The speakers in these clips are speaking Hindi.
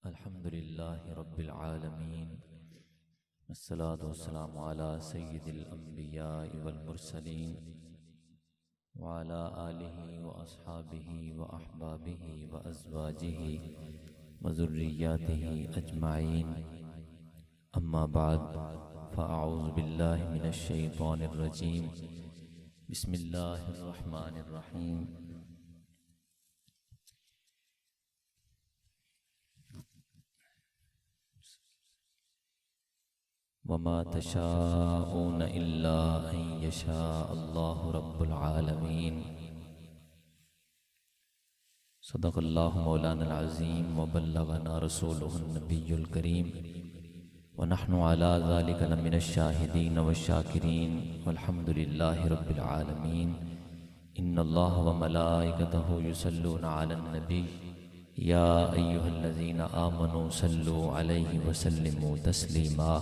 अल्हम्दुलिल्लाहि रब्बिल आलमीन अस्सलातु वस्सलामु अला सय्यिदिल अंबियाइ वल मुरसलीन व अला आलिहि व अस्हाबिहि व अहबाबिहि व अज़वाजिहि व ज़ुर्रिय्यातिहि अजमाइन। अम्मा बाद फ़अऊज़ु बिल्लाहि मिनश शैतानिर रजीम। बिस्मिल्लाहिर रहमानिर रहीम। वमा तशाऊन इल्ला अन यशा अल्लाहु रब्बुल आलमीन। सदक़ल्लाहु मौलाना अज़ीम व बल्लगना रसूलुहुन नबियुल करीम व नहनु अला ज़ालिका लमिनश शाहिदीन व शाकिरीन वल्हम्दुलिल्लाहि रब्बिल आलमीन। इन्नल्लाह व मलाइकतहु युसल्लूना अलन नबी या अय्युहल्लज़ीना आमनू सल्लू अलैहि व सल्लिमू तस्लीमा।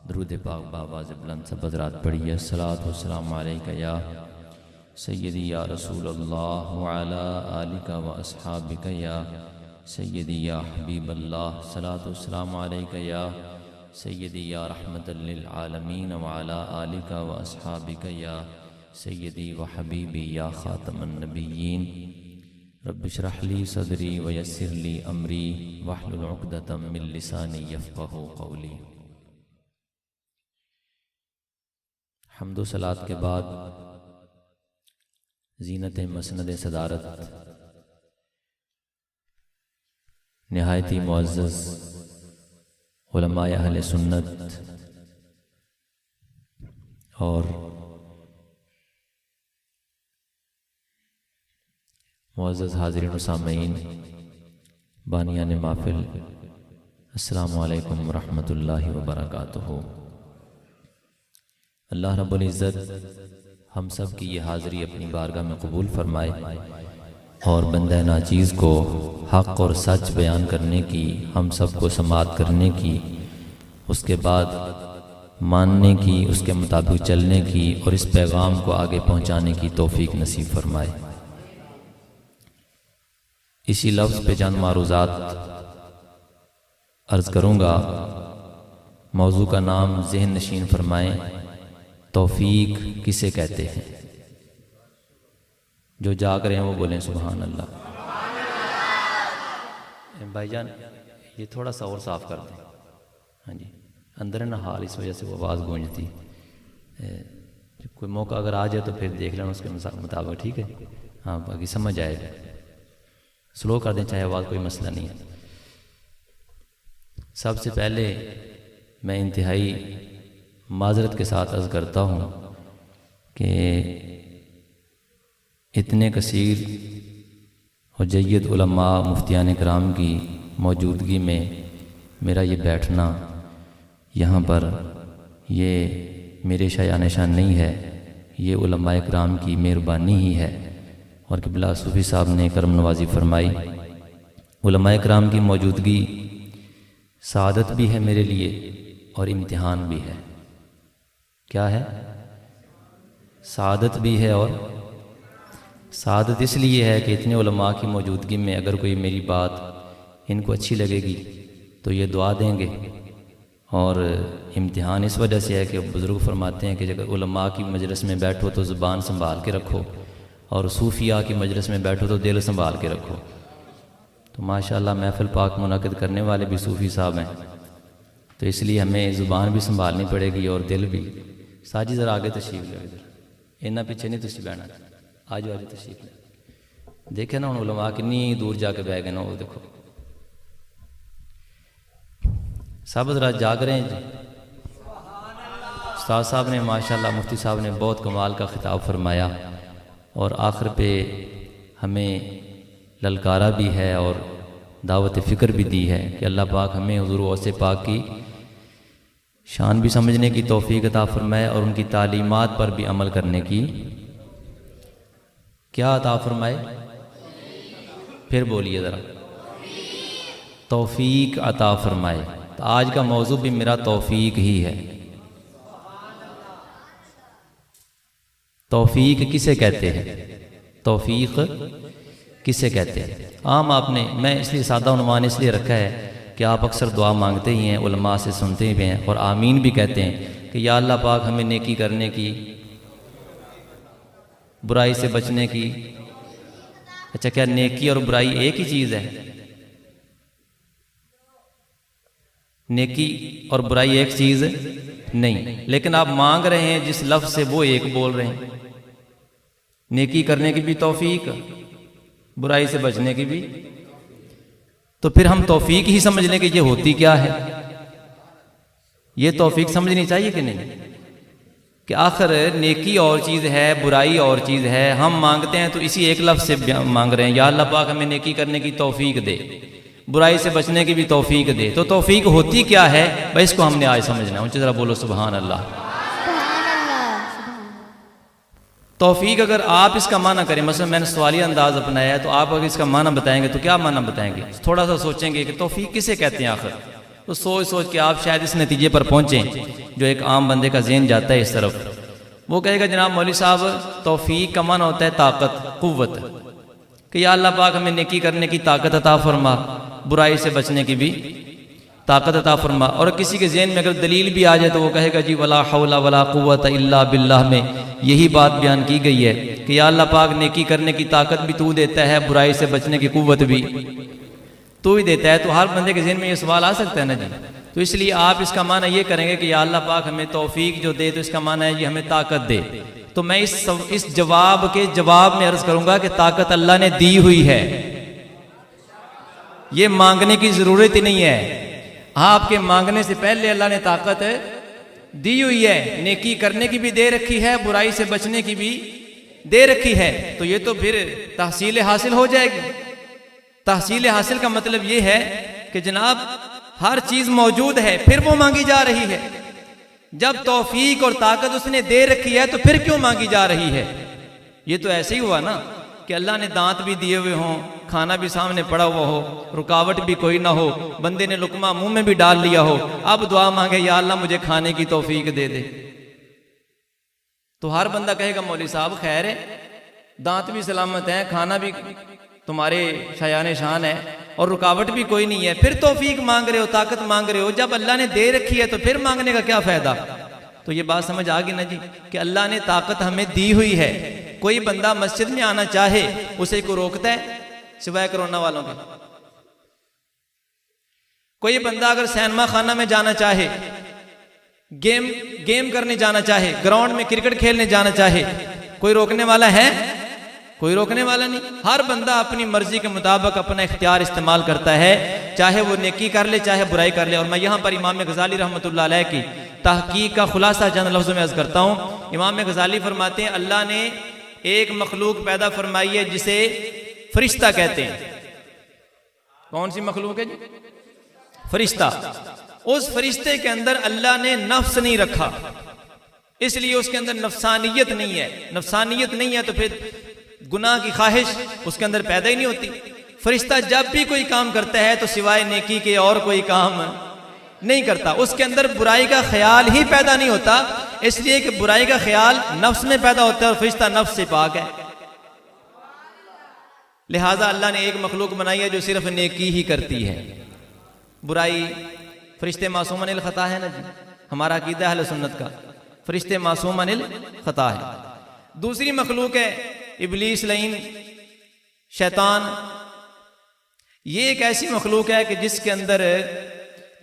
दरूद पाक बावाज़ बुलंद सब हज़रात पढ़िए। अस्सलातु वस्सलामु अलैका या सय्यदी या रसूलल्लाह व अला आलिका व अस्हाबिका या सय्यदी या हबीबल्लाह। सलातु वस्सलामु अलैका या सय्यदी या रहमतल लिल आलमीन व अला आलिका व अस्हाबिका या सय्यदी व हबीबी या खातमन नबिय्यीन। रब्बि इश्रह ली सदरी व यस्सिर ली अमरी वहलुल उक़दतम मिन लिसानी यफ़क़हू क़ौली। हम्दो सलात के बाद ज़ीनत मसनद सदारत निहायती मुअज़्ज़ज़ उलमाए अहले सुन्नत और मुअज़्ज़ज़ हाज़िरीन व सामईन बानियान महफ़िल, अस्सलामु अलैकुम व रहमतुल्लाहि व बरकातुहू। अल्लाह रब्बुल इज़्ज़त हम सब की ये हाज़िरी अपनी बारगाह में कबूल फरमाए और बंदा नाचीज़ को हक़ और सच बयान करने की, हम सब को समाअत करने की, उसके बाद मानने की, उसके मुताबिक चलने की और इस पैगाम को आगे पहुँचाने की तौफ़ीक नसीब फरमाए। इसी लफ्ज़ पे चंद मारूज़ात अर्ज़ करूँगा। मौजू का नाम ज़हन नशीन फरमाएँ, तौफीक किसे कहते हैं। जो जाग रहे हैं वो बोलें सुभान अल्लाह। भाईजान ये थोड़ा सा और साफ़ कर दें। हाँ जी, अंदर है ना हाल, इस वजह से वो आवाज़ गूंजती। कोई मौका अगर आ जाए तो फिर देख लेना उसके मुताबिक, ठीक है। हाँ, बाकी समझ आएगा। स्लो कर दें चाहे आवाज़, कोई मसला नहीं है। सबसे पहले मैं इंतहाई माज़रत के साथ अर्ज़ करता हूँ कि इतने कसीर और जय्यद उलमा मुफ्तियान कराम की मौजूदगी में मेरा ये बैठना यहाँ पर, ये मेरे शायान शान नहीं है, ये उलमा कराम की मेहरबानी ही है। और क़िबला सूफ़ी साहब ने करम नवाज़ी फरमाई। उलमा कराम की मौजूदगी सादत भी है मेरे लिए और इम्तिहान भी है। क्या है? सादत भी है। और सादत इसलिए है कि इतने उलमा की मौजूदगी में अगर कोई मेरी बात इनको अच्छी लगेगी तो ये दुआ देंगे। और इम्तिहान इस वजह से है कि बुज़ुर्ग फरमाते हैं कि अगर उलमा की मजलिस में बैठो तो ज़ुबान संभाल के रखो और सूफिया की मजलिस में बैठो तो दिल संभाल के रखो। तो माशाअल्लाह महफ़िल पाक मुनाकिद करने वाले भी सूफ़ी साहब हैं, तो इसलिए हमें ज़ुबान भी संभालनी पड़ेगी और दिल भी। साजी ज़रा आगे तशरीफ़ ले, इधर इन्ना पीछे नहीं तुसी बहना, आज आज तशरीफ़ ले। देखे ना उन उलमा कितनी दूर जाके बह गए ना, वो देखो सब ज़रा जाग रहे हैं जी। उस्ताद साहब ने माशाअल्लाह, मुफ्ती साहब ने बहुत कमाल का ख़िताब फरमाया और आखिर पे हमें ललकारा भी है और दावत फ़िक्र भी दी है कि अल्लाह पाक हमें हुज़ूर गौसे पाक की शान भी समझने की तौफ़ीक अता फरमाए और उनकी तालीमात पर भी अमल करने की क्या अता फरमाए। फिर बोलिए ज़रा, तौफ़ीक अता फरमाए। तो आज का मौजू भी मेरा तौफ़ीक ही है। तौफ़ीक किसे कहते हैं? तौफ़ीक किसे कहते हैं? आम आपने, मैं इसलिए सादा उन्वान इसलिए रखा है कि आप अक्सर दुआ मांगते ही हैं, उलमा से सुनते भी हैं और आमीन भी कहते हैं कि या अल्लाह पाक हमें नेकी करने की, बुराई से बचने की। अच्छा, क्या नेकी और बुराई एक ही चीज़ है? नेकी और बुराई एक चीज़ नहीं, लेकिन आप मांग रहे हैं जिस लफ्ज़ से वो एक बोल रहे हैं। नेकी करने की भी तौफीक, बुराई से बचने की भी। तो फिर हम तौफीक ही समझ लें कि ये होती क्या है। ये तौफीक समझनी चाहिए कि नहीं, कि आखिर नेकी और चीज़ है, बुराई और चीज़ है। हम मांगते हैं तो इसी एक लफ्ज़ से मांग रहे हैं, या अल्लाह पाक हमें नेकी करने की तौफीक दे, बुराई से बचने की भी तौफीक दे। तो तौफीक होती क्या है भाई, इसको हमने आज समझना है। ऊँची ज़रा बोलो सुभान अल्लाह। तौफीक अगर आप इसका माना करें, मतलब मैंने सवालिया अंदाज अपनाया है, तो आप अगर इसका माना बताएंगे तो क्या माना बताएंगे? थोड़ा सा सोचेंगे कि तौफीक किसे कहते हैं आखिर, तो सोच सोच के आप शायद इस नतीजे पर पहुँचें जो एक आम बंदे का ज़हन जाता है इस तरफ। वो कहेगा जनाब मौलवी साहब तौफीक का माना होता है ताकत, कुव्वत, कि या अल्लाह पाक हमें नेकी करने की ताकत अता फरमा, बुराई से बचने की भी ताकत अता फरमा। और किसी के ज़हन में अगर दलील भी आ जाए तो वो कहेगा जी वला हौला वला कुव्वत इल्ला बिल्लाह में यही बात बयान की गई है कि या अल्लाह पाक नेकी करने की ताकत भी तू देता है, बुराई से बचने की कुव्वत भी तू ही देता है। तो हर बंदे के ज़हन में ये सवाल आ सकता है ना जी। तो इसलिए आप इसका माना ये करेंगे कि या अल्लाह पाक हमें तौफीक जो दे, तो इसका माना है ये हमें ताकत दे। तो मैं इस जवाब के जवाब में अर्ज करूंगा कि ताकत अल्लाह ने दी हुई है, ये मांगने की जरूरत ही नहीं है। आपके मांगने से पहले अल्लाह ने ताकत दी हुई है, नेकी करने की भी दे रखी है, बुराई से बचने की भी दे रखी है। तो ये तो फिर तहसील हासिल हो जाएगी। तहसील हासिल का मतलब ये है कि जनाब हर चीज मौजूद है, फिर वो मांगी जा रही है। जब तौफीक और ताकत उसने दे रखी है तो फिर क्यों मांगी जा रही है? ये तो ऐसे ही हुआ ना कि अल्लाह ने दांत भी दिए हुए हों, खाना भी सामने पड़ा हुआ हो, रुकावट भी कोई ना हो, बंदे ने लुकमा मुंह में भी डाल लिया हो, अब दुआ मांगे या अल्लाह मुझे खाने की तौफीक दे दे। तो हर बंदा कहेगा मौलवी साहब खैर है, दांत भी सलामत है, खाना भी तुम्हारे शायान शान है और रुकावट भी कोई नहीं है, फिर तौफीक मांग रहे हो, ताकत मांग रहे हो। जब अल्लाह ने दे रखी है तो फिर मांगने का क्या फायदा? तो ये बात समझ आ गई ना जी कि अल्लाह ने ताकत हमें दी हुई है। कोई बंदा मस्जिद में आना चाहे उसे को रोकता है सिवाय कोरोना वालों के? कोई बंदा अगर सिनेमा खाना में जाना चाहे, गेम करने जाना चाहे, ग्राउंड में क्रिकेट खेलने जाना चाहे, कोई रोकने वाला है? कोई रोकने वाला नहीं। हर बंदा अपनी मर्जी के मुताबिक अपना इख्तियार इस्तेमाल करता है, चाहे वो नेकी कर ले चाहे बुराई कर ले। और मैं यहाँ पर इमाम गजाली रहमतुल्लाह अलैह की तहकीक का खुलासा चंद लफ्ज़ों में अर्ज़ करता हूँ। इमाम गजाली फरमाते हैं अल्लाह ने एक मखलूक पैदा फरमाई है जिसे फरिश्ता कहते हैं। कौन सी मखलूक है जी? फरिश्ता। उस फरिश्ते के अंदर अल्लाह ने नफ्स नहीं रखा, इसलिए उसके अंदर नफसानियत नहीं है। नफसानियत नहीं है तो फिर गुनाह की ख्वाहिश उसके अंदर पैदा ही नहीं होती। फरिश्ता जब भी कोई काम करता है तो सिवाय नेकी के और कोई काम नहीं करता, उसके अंदर बुराई का ख्याल ही पैदा नहीं होता, इसलिए कि बुराई का ख्याल नफ्स में पैदा होता है और फरिश्ता नफ्स से पाक है। लिहाजा अल्लाह ने एक मखलूक बनाई है जो सिर्फ नेकी ही करती है, बुराई। फरिश्ते मासूम अनिल खता है ना जी, हमारा अकीदा अहले सुन्नत का, फरिश्ते मासूम अनिल खता है। दूसरी मखलूक है इब्लीस लईन, शैतान। ये एक ऐसी मखलूक है कि जिसके अंदर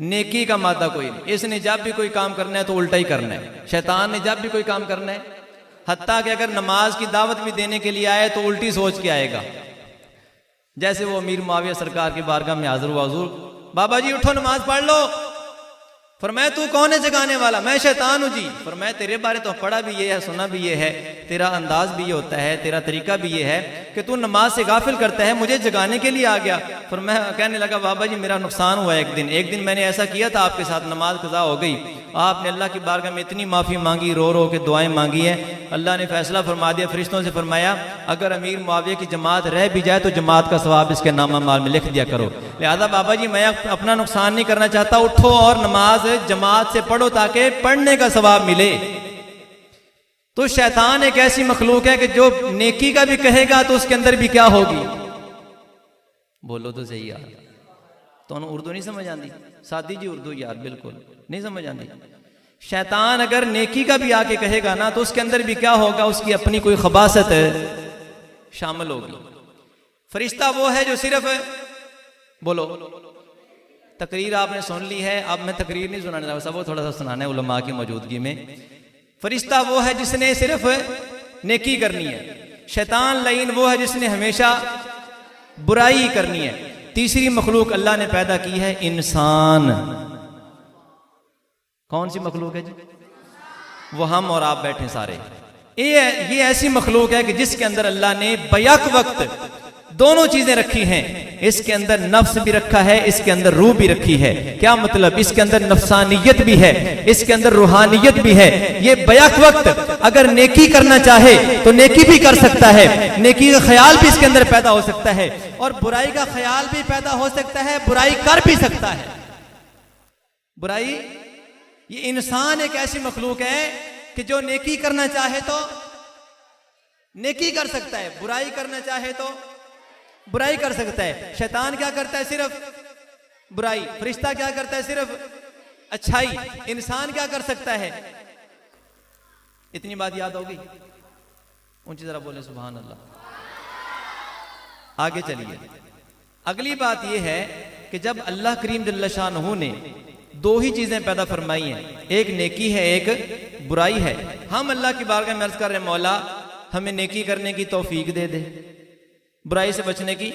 नेकी का मादा कोई नहीं। इसने जब भी कोई काम करना है तो उल्टा ही करना है। शैतान ने जब भी कोई काम करना है, हत्ता कि अगर नमाज की दावत भी देने के लिए आए तो उल्टी सोच के आएगा। जैसे वो अमीर मुआविया सरकार की बारगाह में हाजिर हुआ, हुजूर बाबा जी उठो नमाज पढ़ लो। फरमाया तू कौन है जगाने वाला? मैं शैतान हूँ जी। फरमाया तेरे बारे तो पढ़ा भी ये है, सुना भी ये है, तेरा अंदाज भी ये होता है, तेरा तरीका भी ये है कि तू नमाज से गाफिल करता है, मुझे जगाने के लिए आ गया। फरमाया कहने लगा बाबा जी मेरा नुकसान हुआ एक दिन मैंने ऐसा किया था आपके साथ, नमाज कज़ा हो गई, आपने अल्लाह की बारगाह में इतनी माफ़ी मांगी, रो रो के दुआएं मांगी है, अल्लाह ने फैसला फरमा दिया, फरिश्तों से फरमाया अगर अमीर मुआविया की जमात रह भी जाए तो जमात का सवाब इसके नामा माल में लिख दिया करो। लिहाजा बाबा जी मैं अपना नुकसान नहीं करना चाहता, उठो और नमाज जमात से पढ़ो ताकि पढ़ने का सवाब मिले। तो शैतान एक ऐसी मखलूक है कि जो नेकी का भी कहेगा तो उसके अंदर भी क्या होगी? बोलो तो सही यार, ਤੁਹਾਨੂੰ ਉਰਦੂ नहीं समझ आती? सादी जी उर्दू यार, बिल्कुल नहीं समझ आती। शैतान अगर नेकी का भी आके कहेगा ना तो उसके अंदर भी क्या होगा, उसकी अपनी कोई खबासत शामिल होगी। फरिश्ता वो है जो सिर्फ बोलो, तकरीर आपने सुन ली है, अब मैं तकरीर नहीं सुनाने रहा, सब थोड़ा सा सुनाना है उलमा की मौजूदगी में। फरिश्ता वो है जिसने सिर्फ नेकी करनी है, शैतान लईन वो है जिसने हमेशा बुराई करनी है। तीसरी मखलूक अल्लाह ने पैदा की है इंसान। कौन सी मखलूक है जी? वो हम और आप बैठे सारे। ये ऐसी मखलूक है कि जिसके अंदर अल्लाह ने बैक वक्त दोनों चीजें रखी हैं। इसके अंदर नफ्स भी रखा है, इसके अंदर रूह भी रखी है। क्या मतलब? इसके अंदर नफ्सानियत भी है, इसके अंदर रूहानियत भी है। ये बैक वक्त अगर नेकी करना चाहे तो नेकी भी कर सकता है, नेकी का ख्याल भी इसके अंदर पैदा हो सकता है, और बुराई का ख्याल भी पैदा हो सकता है, बुराई कर भी सकता है। बुराई, ये इंसान एक ऐसी मखलूक है कि जो नेकी करना चाहे तो नेकी कर सकता है, बुराई करना चाहे तो बुराई कर सकता है। शैतान क्या करता है? सिर्फ बुराई। फरिश्ता क्या करता है? सिर्फ अच्छाई। इंसान क्या कर सकता है? इतनी बात याद होगी? ऊंची जरा बोले सुभान अल्लाह। आगे चलिए, अगली बात यह है कि जब अल्लाह करीम जल्ल शानहू ने दो ही चीजें पैदा फरमाई हैं, एक नेकी है, एक बुराई है। हम अल्लाह की बारगाह में अर्ज कर रहे हैं, मौला हमें नेकी करने की तौफीक दे दे, बुराई से बचने की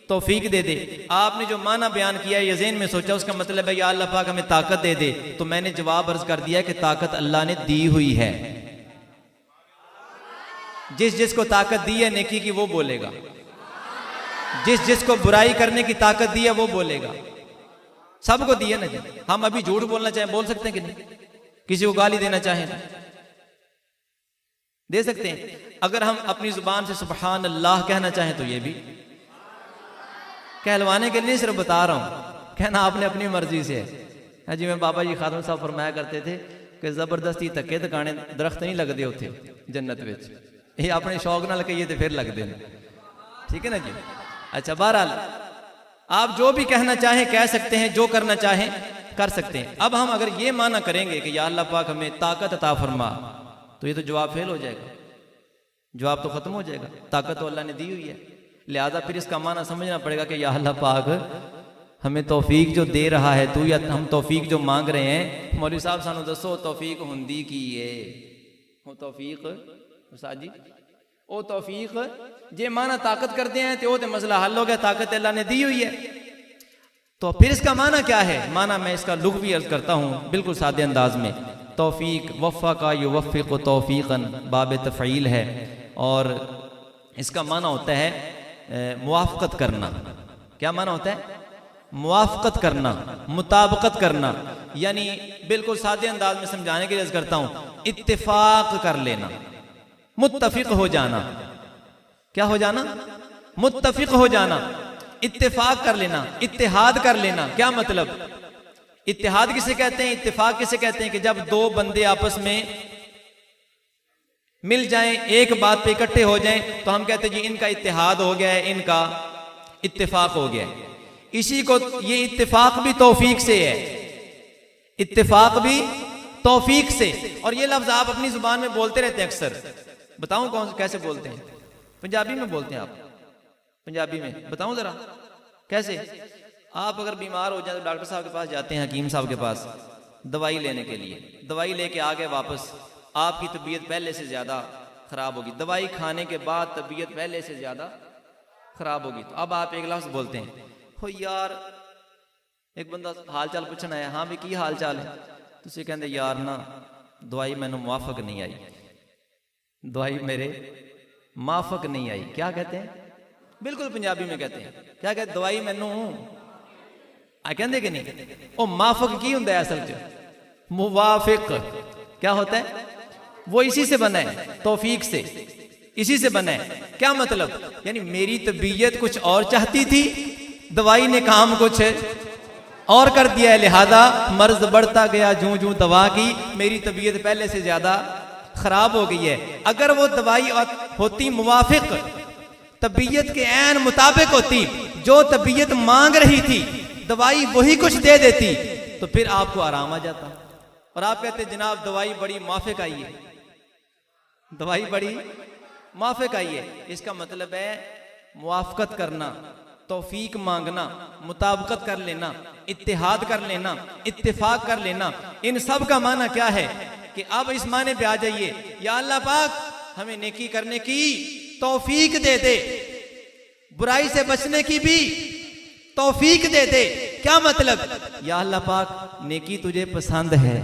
तौफीक दे दे। आपने जो माना बयान किया है यज़ीन में सोचा उसका मतलब है या अल्लाह पाक हमें ताकत दे दे, तो मैंने जवाब अर्ज कर दिया कि ताकत अल्लाह ने दी हुई है। जिस जिसको ताकत दी है नेकी की वो बोलेगा, जिस जिसको बुराई करने की ताकत दी है वो बोलेगा। सबको दी है ना जी। हम अभी झूठ बोलना चाहें बोल सकते हैं कि नहीं? किसी को गाली देना चाहें दे सकते हैं। अगर हम अपनी जुबान से सुबहान अल्लाह कहना चाहें तो ये भी कहलवाने के लिए नहीं, सिर्फ बता रहा हूं, कहना आपने अपनी मर्जी से है। जी मैं बाबा जी खातून साहब फरमाया करते थे कि जबरदस्ती धक्के धकाने दरख्त नहीं लगते होते जन्नत में, ये अपने शौक नाल कहिए तो फिर लगते हैं। ठीक है ना जी। अच्छा, बहरहाल आप जो भी कहना चाहें कह सकते हैं, जो करना चाहें कर सकते हैं। अब हम अगर ये माना करेंगे कि या अल्लाह पाक हमें ताकत अता फरमा, तो ये तो जवाब फेल हो जाएगा, जवाब तो खत्म हो जाएगा। ताकत तो अल्लाह ने दी हुई है, लिहाजा फिर इसका माना समझना पड़ेगा कि या अल्लाह पाक हमें तौफीक जो दे रहा है तू, या हम तौफीक जो मांग रहे हैं, मौलवी साहब सानू दसो तौफीक हुंदी की है? वो तौफीक उस्ताद जी, वो तौफीक जे माना ताकत करते हैं तो वो तो मसला हल हो गया, ताकत अल्लाह ने दी हुई है। तो फिर इसका माना क्या है? माना मैं इसका लुग़वी अर्ज करता हूँ बिल्कुल सादे अंदाज में। तौफीक वफ़ा का युवफ़िक़ तौफ़ीक़न बाब तफ़ईल है, और इसका माना होता है मुवाफ़क़त करना। क्या माना होता है? मुवाफ़क़त करना, मुताबकत करना। यानी बिल्कुल सादे अंदाज में समझाने के लिए अर्ज करता हूँ, इत्तिफ़ाक़ कर लेना, मुत्तफ़िक़ हो जाना। क्या हो जाना? मुत्तफ़िक़ हो जाना, इत्तिफ़ाक़ कर लेना, इत्तिहाद कर लेना। क्या मतलब? इत्तिहाद किसे कहते हैं, इत्तिफाक किसे कहते हैं? कि जब दो बंदे आपस में मिल जाएं, एक बात पे इकट्ठे हो जाएं, तो हम कहते हैं जी इनका इत्तिहाद हो गया है, इनका इत्तिफाक हो गया है। इसी को, ये इत्तिफाक भी तौफीक से है, इत्तिफाक भी तौफीक से। और ये लफ्ज आप अपनी जुबान में बोलते रहते हैं अक्सर। बताऊं कौन कैसे बोलते हैं? पंजाबी में बोलते हैं आप। पंजाबी में बताऊं जरा कैसे? आप अगर बीमार हो जाए तो डॉक्टर साहब के पास जाते हैं, हकीम साहब के पास दवाई लेने के लिए। दवाई लेके आ गए वापस, आपकी तबीयत पहले से ज़्यादा ख़राब होगी। दवाई खाने के बाद तबीयत पहले से ज़्यादा ख़राब होगी। तो अब आप एक लफ्ज़ बोलते हैं, हो यार, एक बंदा हाल चाल पूछना है, हाँ भी की हाल चाल है? तो उसे कहते यार ना दवाई मैनू मुआफक नहीं आई, दवाई मेरे माफक नहीं आई। क्या कहते हैं? बिल्कुल पंजाबी में कहते हैं। क्या कहते? दवाई मैनू कहते कि नहीं? ओ माफक की होंगे असल च? मुवाफिक। क्या होता है? वो इसी से बना है, तौफीक से, इसी से बना है। क्या मतलब? यानी मेरी तबीयत कुछ और चाहती थी, दवाई ने काम कुछ और कर दिया है, लिहाजा मर्ज बढ़ता गया जूं जूं दवा की, मेरी तबीयत पहले से ज्यादा खराब हो गई है। अगर वो दवाई होती मुवाफिक, तबीयत के ऐन मुताबिक होती, जो तबीयत मांग रही थी, दवाई वही कुछ दे देती तो फिर आपको आराम आ जाता। और आप कहते जनाब दवाई बड़ी माफिक आई है, दवाई बड़ी माफिक आई है। इसका मतलब है मुआफकत करना, तौफीक मांगना, मुताबकत कर लेना, इत्तेहाद कर लेना, इत्तेफाक कर लेना। इन सब का माना क्या है कि अब इस माने पे आ जाइए, या अल्लाह पाक हमें नेकी करने की तौफीक दे दे, बुराई से बचने की भी तौफीक दे दे। क्या मतलब? या अल्लाह पाक नेकी तुझे पसंद है,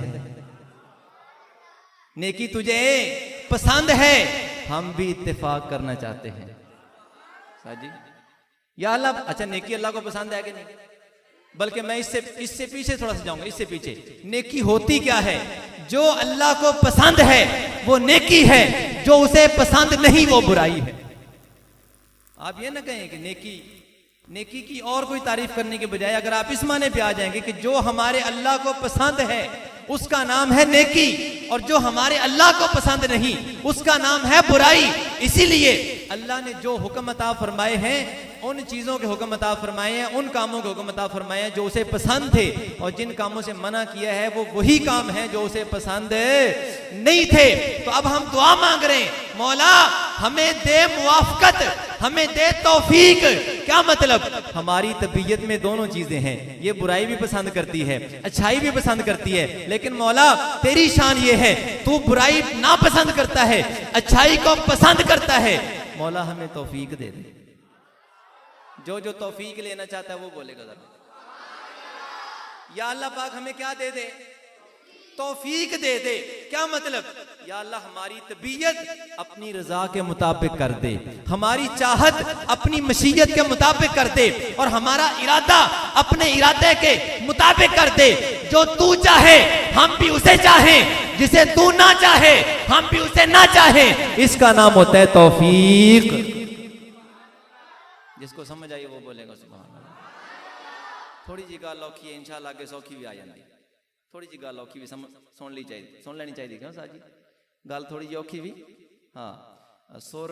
नेकी तुझे पसंद है, हम भी इत्तेफाक करना चाहते हैं। साजी या अल्लाह, अच्छा नेकी अल्लाह को पसंद है कि नहीं? बल्कि मैं इससे पीछे थोड़ा सा जाऊंगा, इससे पीछे। नेकी होती क्या है? जो अल्लाह को पसंद है वो नेकी है, जो उसे पसंद नहीं वो बुराई है। आप ये ना कहें कि नेकी की और कोई तारीफ करने के बजाय अगर आप इस माने पे आ जाएंगे कि जो हमारे अल्लाह को पसंद है उसका नाम है नेकी, और जो हमारे अल्लाह को पसंद नहीं उसका नाम है बुराई। इसीलिए अल्लाह ने जो हुक्म अता फरमाए हैं, उन चीजों के हुक्म अता फरमाए हैं, उन कामों के हुक्म अता फरमाए हैं जो उसे पसंद थे, और जिन कामों से मना किया है वो वही काम है जो उसे पसंद नहीं थे। तो अब हम दुआ मांग रहे हैं, मौला हमें दे मुआफकत, हमें दे तौफीक। क्या मतलब? हमारी तबीयत में दोनों चीजें हैं, ये बुराई भी पसंद करती है, अच्छाई भी पसंद करती है, लेकिन मौला तेरी शान ये है तू बुराई ना पसंद करता है, अच्छाई को पसंद करता है। मौला हमें तौफीक दे दे। जो तौफीक लेना चाहता है वो बोलेगा जरा, या अल्लाह पाक हमें क्या दे दे? तौफीक दे दे। क्या मतलब? या अल्लाह हमारी तबीयत अपनी रजा के मुताबिक कर दे, हमारी चाहत अपनी मशीयत के मुताबिक कर दे, और हमारा इरादा अपने इरादे के मुताबिक कर दे। जो तू चाहे हम भी उसे चाहें, जिसे तू ना चाहे हम भी उसे ना चाहें। इसका नाम होता है तौफीक। जिसको समझ आई वो बोलेगा सुभान अल्लाह। थोड़ी जी गल औखी है, इंशाअल्लाह आगे सौखी भी आ जाती। थोड़ी जी गल औखी भी सुन लेनी चाहिए क्यों साजी? गल थोड़ी जी औखी भी। हाँ, सुर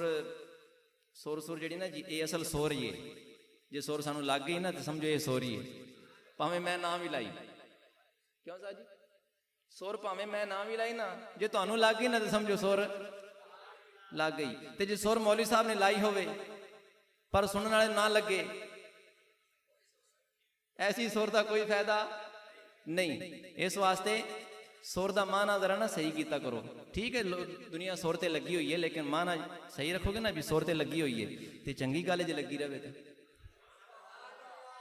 जी ना जी, ये असल सुर ही है। जे सुर सानू लग गई ना तो समझो ये सुर ही है, भावें मैं नाम ही लाई। क्यों साजी? सुर भावें मैं नाम ही लाई ना, जे तुहानू लग गई ना तो समझो सुर लग गई। ते जे सुर मौलवी साहब ने लाई होवे पर सुनने वाले ना लगे, ऐसी सुर का कोई फायदा नहीं। इस वास्ते सुर का माना जरा ना सही किया करो। ठीक है दुनिया सुर ते लगी हुई है, लेकिन माना सही रखोगे ना भी सुर ते लगी हुई है तो चंगी गल जे लगी रहे।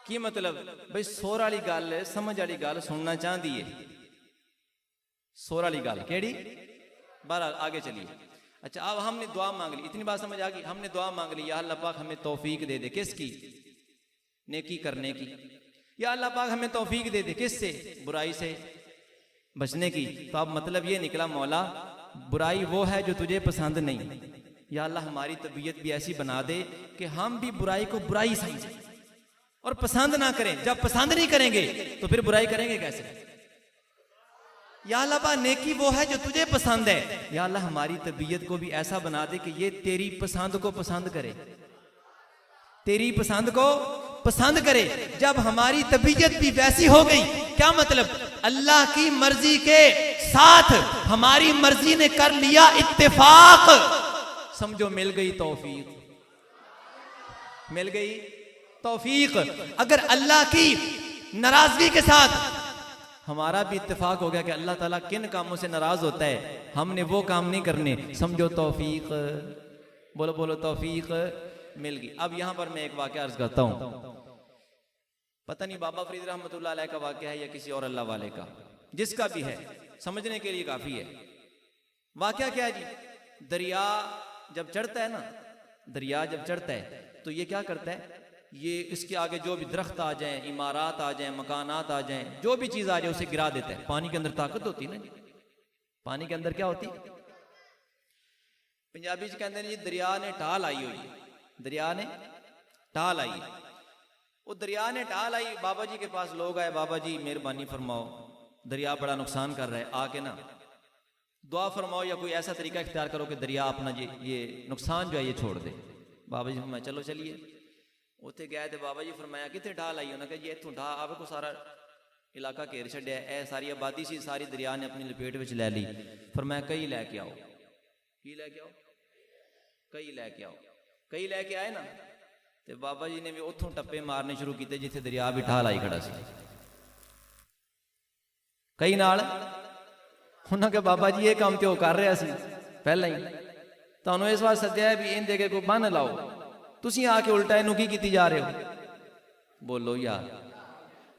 की मतलब? भाई सुर वाली गल, समझ वाली गल सुनना चाहती है। सुर वाली गल केड़ी? बहरहाल आगे चलिए। अच्छा अब हमने दुआ मांग ली, इतनी बात समझ आ गई। हमने दुआ मांग ली, या अल्लाह पाक हमें तौफीक दे दे। किसकी? नेकी करने की। या अल्लाह पाक हमें तौफीक दे दे किससे? बुराई से बचने की। तो अब मतलब ये निकला मौला बुराई वो है जो तुझे पसंद नहीं। या अल्लाह हमारी तबीयत भी ऐसी बना दे कि हम भी बुराई को बुराई समझें और पसंद ना करें। जब पसंद नहीं करेंगे तो फिर बुराई करेंगे कैसे? या अल्लाह पाक नेकी वो है जो तुझे पसंद है। या अल्लाह हमारी तबीयत को भी ऐसा बना दे कि ये तेरी पसंद को पसंद करे, तेरी पसंद को पसंद करे। जब हमारी तबीयत भी वैसी हो गई, क्या मतलब? अल्लाह की मर्जी के साथ हमारी मर्जी ने कर लिया इत्तेफाक, समझो मिल गई तौफीक, मिल गई तौफीक। अगर अल्लाह की नाराजगी के साथ हमारा भी इत्तेफाक हो गया कि अल्लाह ताला किन कामों से नाराज होता है, हमने वो काम नहीं करने, समझो तौफीक। बोलो बोलो तौफीक मिल गई। अब यहां पर मैं एक वाकया अर्ज करता हूं, पता नहीं बाबा फरीद रहमतुल्लाह अलैह का वाकया है या किसी और अल्लाह वाले का, जिसका भी है समझने के लिए काफी है। वाकया क्या है जी? दरिया जब चढ़ता है ना, दरिया जब चढ़ता है तो ये क्या करता है, ये इसके आगे जो भी दरख्त आ जाए, इमारात आ जाए, मकानात आ जाए, जो भी चीज आ जाए उसे गिरा देता है। पानी के अंदर ताकत होती है ना, पानी के अंदर क्या होती? पंजाबी कहते हैं जी दरिया ने ढाल आई हुई, दरिया ने ढाल आई। वो दरिया ने ढाल आई, बाबा जी के पास लोग आए, बाबा जी मेहरबानी फरमाओ, दरिया बड़ा नुकसान कर रहा है, आके ना दुआ फरमाओ या कोई ऐसा तरीका इख्तियार करो कि दरिया अपना ये नुकसान जो है ये छोड़ दे। बाबा जी मैं चलो चलिए। उत्थे गए तो बाबा जी फरमाया कितने ढाह लाई, उन्हें कहा जी इतों ढाह आवे को सारा इलाका घेर छड्या, ए सारी आबादी सी सारी दरिया ने अपनी लपेट विच लै ली। फरमाया कई लैके आओ, की लैके आओ, कई लैके आओ। कई लैके आए ना तो बाबा जी ने भी उतों टप्पे मारने शुरू किए जिथे दरिया भी ढाह लाई खड़ा सी। कई नाल उन्होंने कहा बाबा जी ये काम तो कर रहा सी पहला ही, तुहानूं इस वास्ते सद्या भी इन दे के कोई बन लाओ, तुसीं आके उल्टा इनू की कीती जा रहे हो। बोलो यार,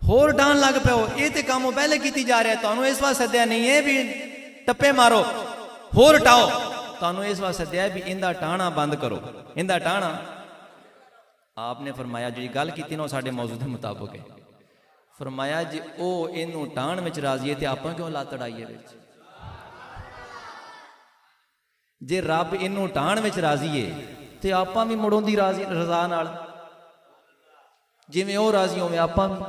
होर डान लग पे हो, ये तो काम पहले की जा रहा है। तुहानूं इस वास्ते सद्या नहीं है भी टप्पे मारो होर टाओ, तुहानूं इस वास्ते सद्या भी इंदा टाणा बंद करो, इंदा टाणा। आपने फरमाया जी गल की ना साडे मौजू के मुताबिक है। फरमाया जी ओ इनू टाण विच राजी है तो आपां क्यों लत्त अड़ाईए विच? जे रब इनू टाण विच राजी है तो आपां भी मुड़ों दी राजी रजा नाल, जिवें ओ राजी होवे आपां भी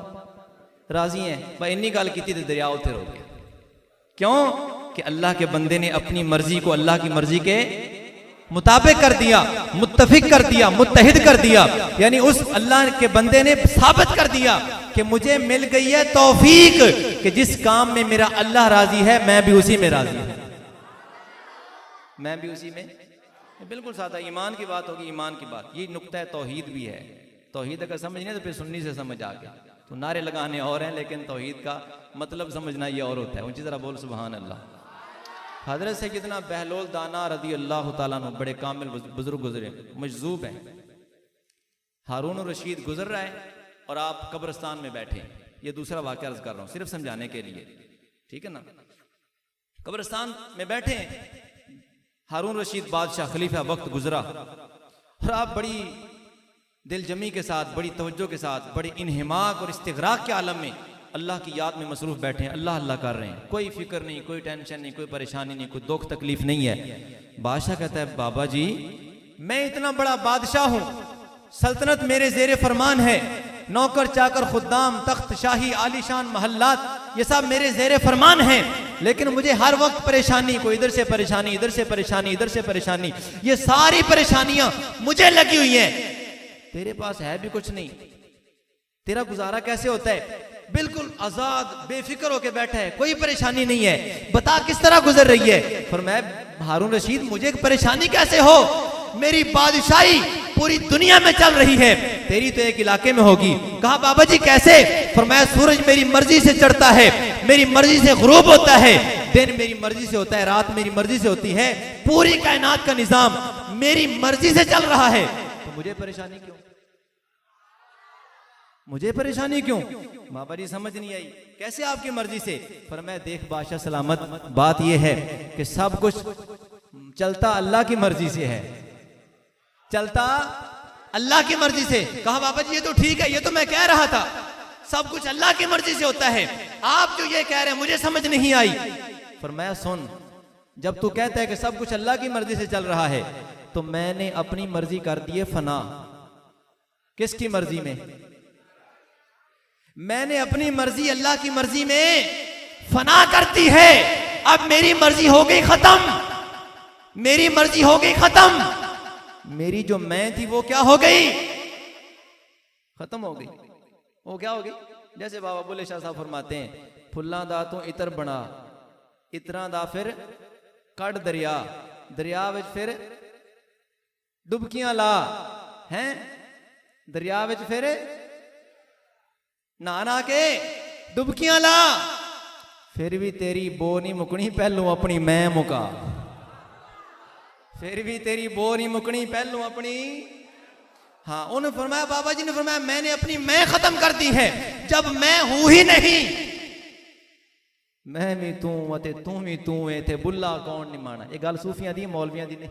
राजी हैं। पर इन्नी गल की तो दरिया उत्थे रुक गया। क्यों कि अल्लाह के बंदे ने अपनी मर्जी को अल्लाह की मर्जी के मुताबिक कर दिया, मुत्तफिक कर दिया, मुत्तहिद कर दिया। यानी उस अल्लाह के बंदे ने साबित कर दिया कि मुझे मिल गई है तौफीक कि जिस काम में मेरा अल्लाह राजी है मैं भी उसी में राजी हूं, मैं भी उसी में। बिल्कुल सादा ईमान की बात होगी, ईमान की बात। ये नुक्ता तौहीद भी है। तौहीद अगर समझने तो फिर सुन्नी से समझ आ गया। तो नारे लगाने और हैं लेकिन तौहीद का मतलब समझना ये और होता है। ऊंची तरह बोल सुभान अल्लाह। हजरत सैयदना बहलोल दाना रदी अल्लाह तआला अन्हु बड़े कामिल बुजुर्ग गुजरे, मजजूब हैं। हारून रशीद गुजर रहा है और आप कब्रिस्तान में बैठे। ये दूसरा वाक़या अर्ज कर रहा हूँ सिर्फ समझाने के लिए, ठीक है ना। कब्रिस्तान में बैठे हारून रशीद बादशाह खलीफा वक्त गुजरा और आप बड़ी दिलजमी के साथ, बड़ी तवज्जो के साथ, बड़ी इन्हिमाक और इस्तिग़राक़ के आलम में अल्लाह की याद में मसरूफ़ बैठे हैं, अल्लाह अल्लाह कर रहे हैं। कोई फिक्र नहीं, कोई टेंशन नहीं, कोई परेशानी नहीं, कोई दुख तकलीफ नहीं है। बादशाह कहता है बाबा जी मैं इतना बड़ा बादशाह हूँ, सल्तनत मेरे ज़ेरे फरमान है, नौकर चाकर खुद्दाम तख्त शाही आलीशान महल्लात ये सब मेरे ज़ेरे फरमान हैं, लेकिन मुझे हर वक्त परेशानी, कोई इधर से परेशानी, इधर से परेशानी, इधर से परेशानी, ये सारी परेशानियां मुझे लगी हुई हैं। तेरे पास है भी कुछ नहीं, तेरा गुजारा कैसे होता है? बिल्कुल आजाद बेफिक्र होके बैठा है, कोई परेशानी नहीं है, बता किस तरह गुजर रही है? फरमाया हारून रशीद मुझे परेशानी कैसे हो, मेरी बादशाही पूरी दुनिया में चल रही है, तेरी तो एक इलाके में होगी। कहा बाबा जी कैसे? फरमाया सूरज मेरी मर्जी से चढ़ता है, मेरी मर्जी से गुरूब होता है, दिन मेरी मर्जी से होता है, रात मेरी मर्जी से होती है, पूरी कायनात का निजाम मेरी मर्जी से चल रहा है, तो मुझे परेशानी क्यों? मुझे परेशानी क्यों? बाबा जी समझ नहीं आई, कैसे आपकी मर्जी से? फरमाया देख बादशाह सलामत, बात यह है कि सब कुछ चलता अल्लाह की मर्जी से है, चलता अल्लाह की मर्जी से। कहा बाबा जी ये तो ठीक है, ये तो मैं कह रहा था सब कुछ अल्लाह की मर्जी से होता है, आप जो ये कह रहे हैं मुझे समझ नहीं आई। फरमाया सुन, जब तू कहता है कि सब कुछ अल्लाह की मर्जी से चल रहा है, तो मैंने अपनी मर्जी कर दी है फना। किसकी मर्जी में? मैंने अपनी मर्जी अल्लाह की मर्जी में फना करती है। अब मेरी मर्जी हो गई खत्म, मेरी मर्जी हो गई खत्म, मेरी जो मैं थी वो क्या हो गई? खत्म हो गई। वो क्या हो गई? जैसे बाबा बुल्ले शाह साहब फरमाते हैं फुल्लां दा तो इतर बना, इतरा दा फिर कड़ दरिया, दरिया विच फिर डुबकियां ला, हैं दरिया विच फिर नहा के डुबकियां ला, फिर भी तेरी बो नहीं मुकनी, पहलू अपनी मैं मुका। फिर भी तेरी बो नहीं मुकनी, पहलू अपनी। हाँ उन्होंने फरमाया, बाबा जी ने फरमाया मैंने अपनी मैं खत्म कर दी है, जब मैं हूं ही नहीं। मैं भी तू अते तू भी तू है थे बुल्ला कौन नहीं माना। ये गल सूफियां दी, मौलवियां दी नहीं।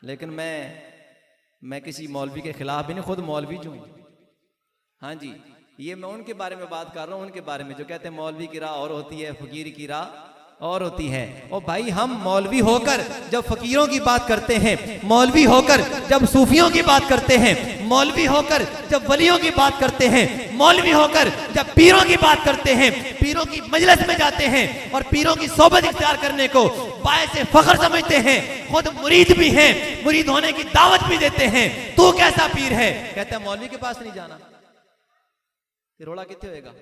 लेकिन मैं किसी मौलवी के खिलाफ भी नहीं, खुद मौलवी जो हूं। हाँ जी, ये मैं उनके बारे में बात कर रहा हूं, उनके बारे में जो कहते हैं मौलवी की राह और होती है, फकीर की राह और होती है। ओ भाई, हम मौलवी होकर जब फकीरों की बात करते हैं, मौलवी होकर जब सूफियों की बात करते हैं, मौलवी होकर जब वलियों की बात करते हैं, मौलवी होकर जब पीरों की बात करते हैं, पीरों की मजलिस में जाते हैं और पीरों की सोबत इख्तियार करने को बायसे फख्र समझते हैं, खुद मुरीद भी हैं, मुरीद होने की दावत भी देते हैं, तू कैसा पीर है? कहता है मौलवी के पास नहीं जाना। फिर रोड़ा कितने होएगा?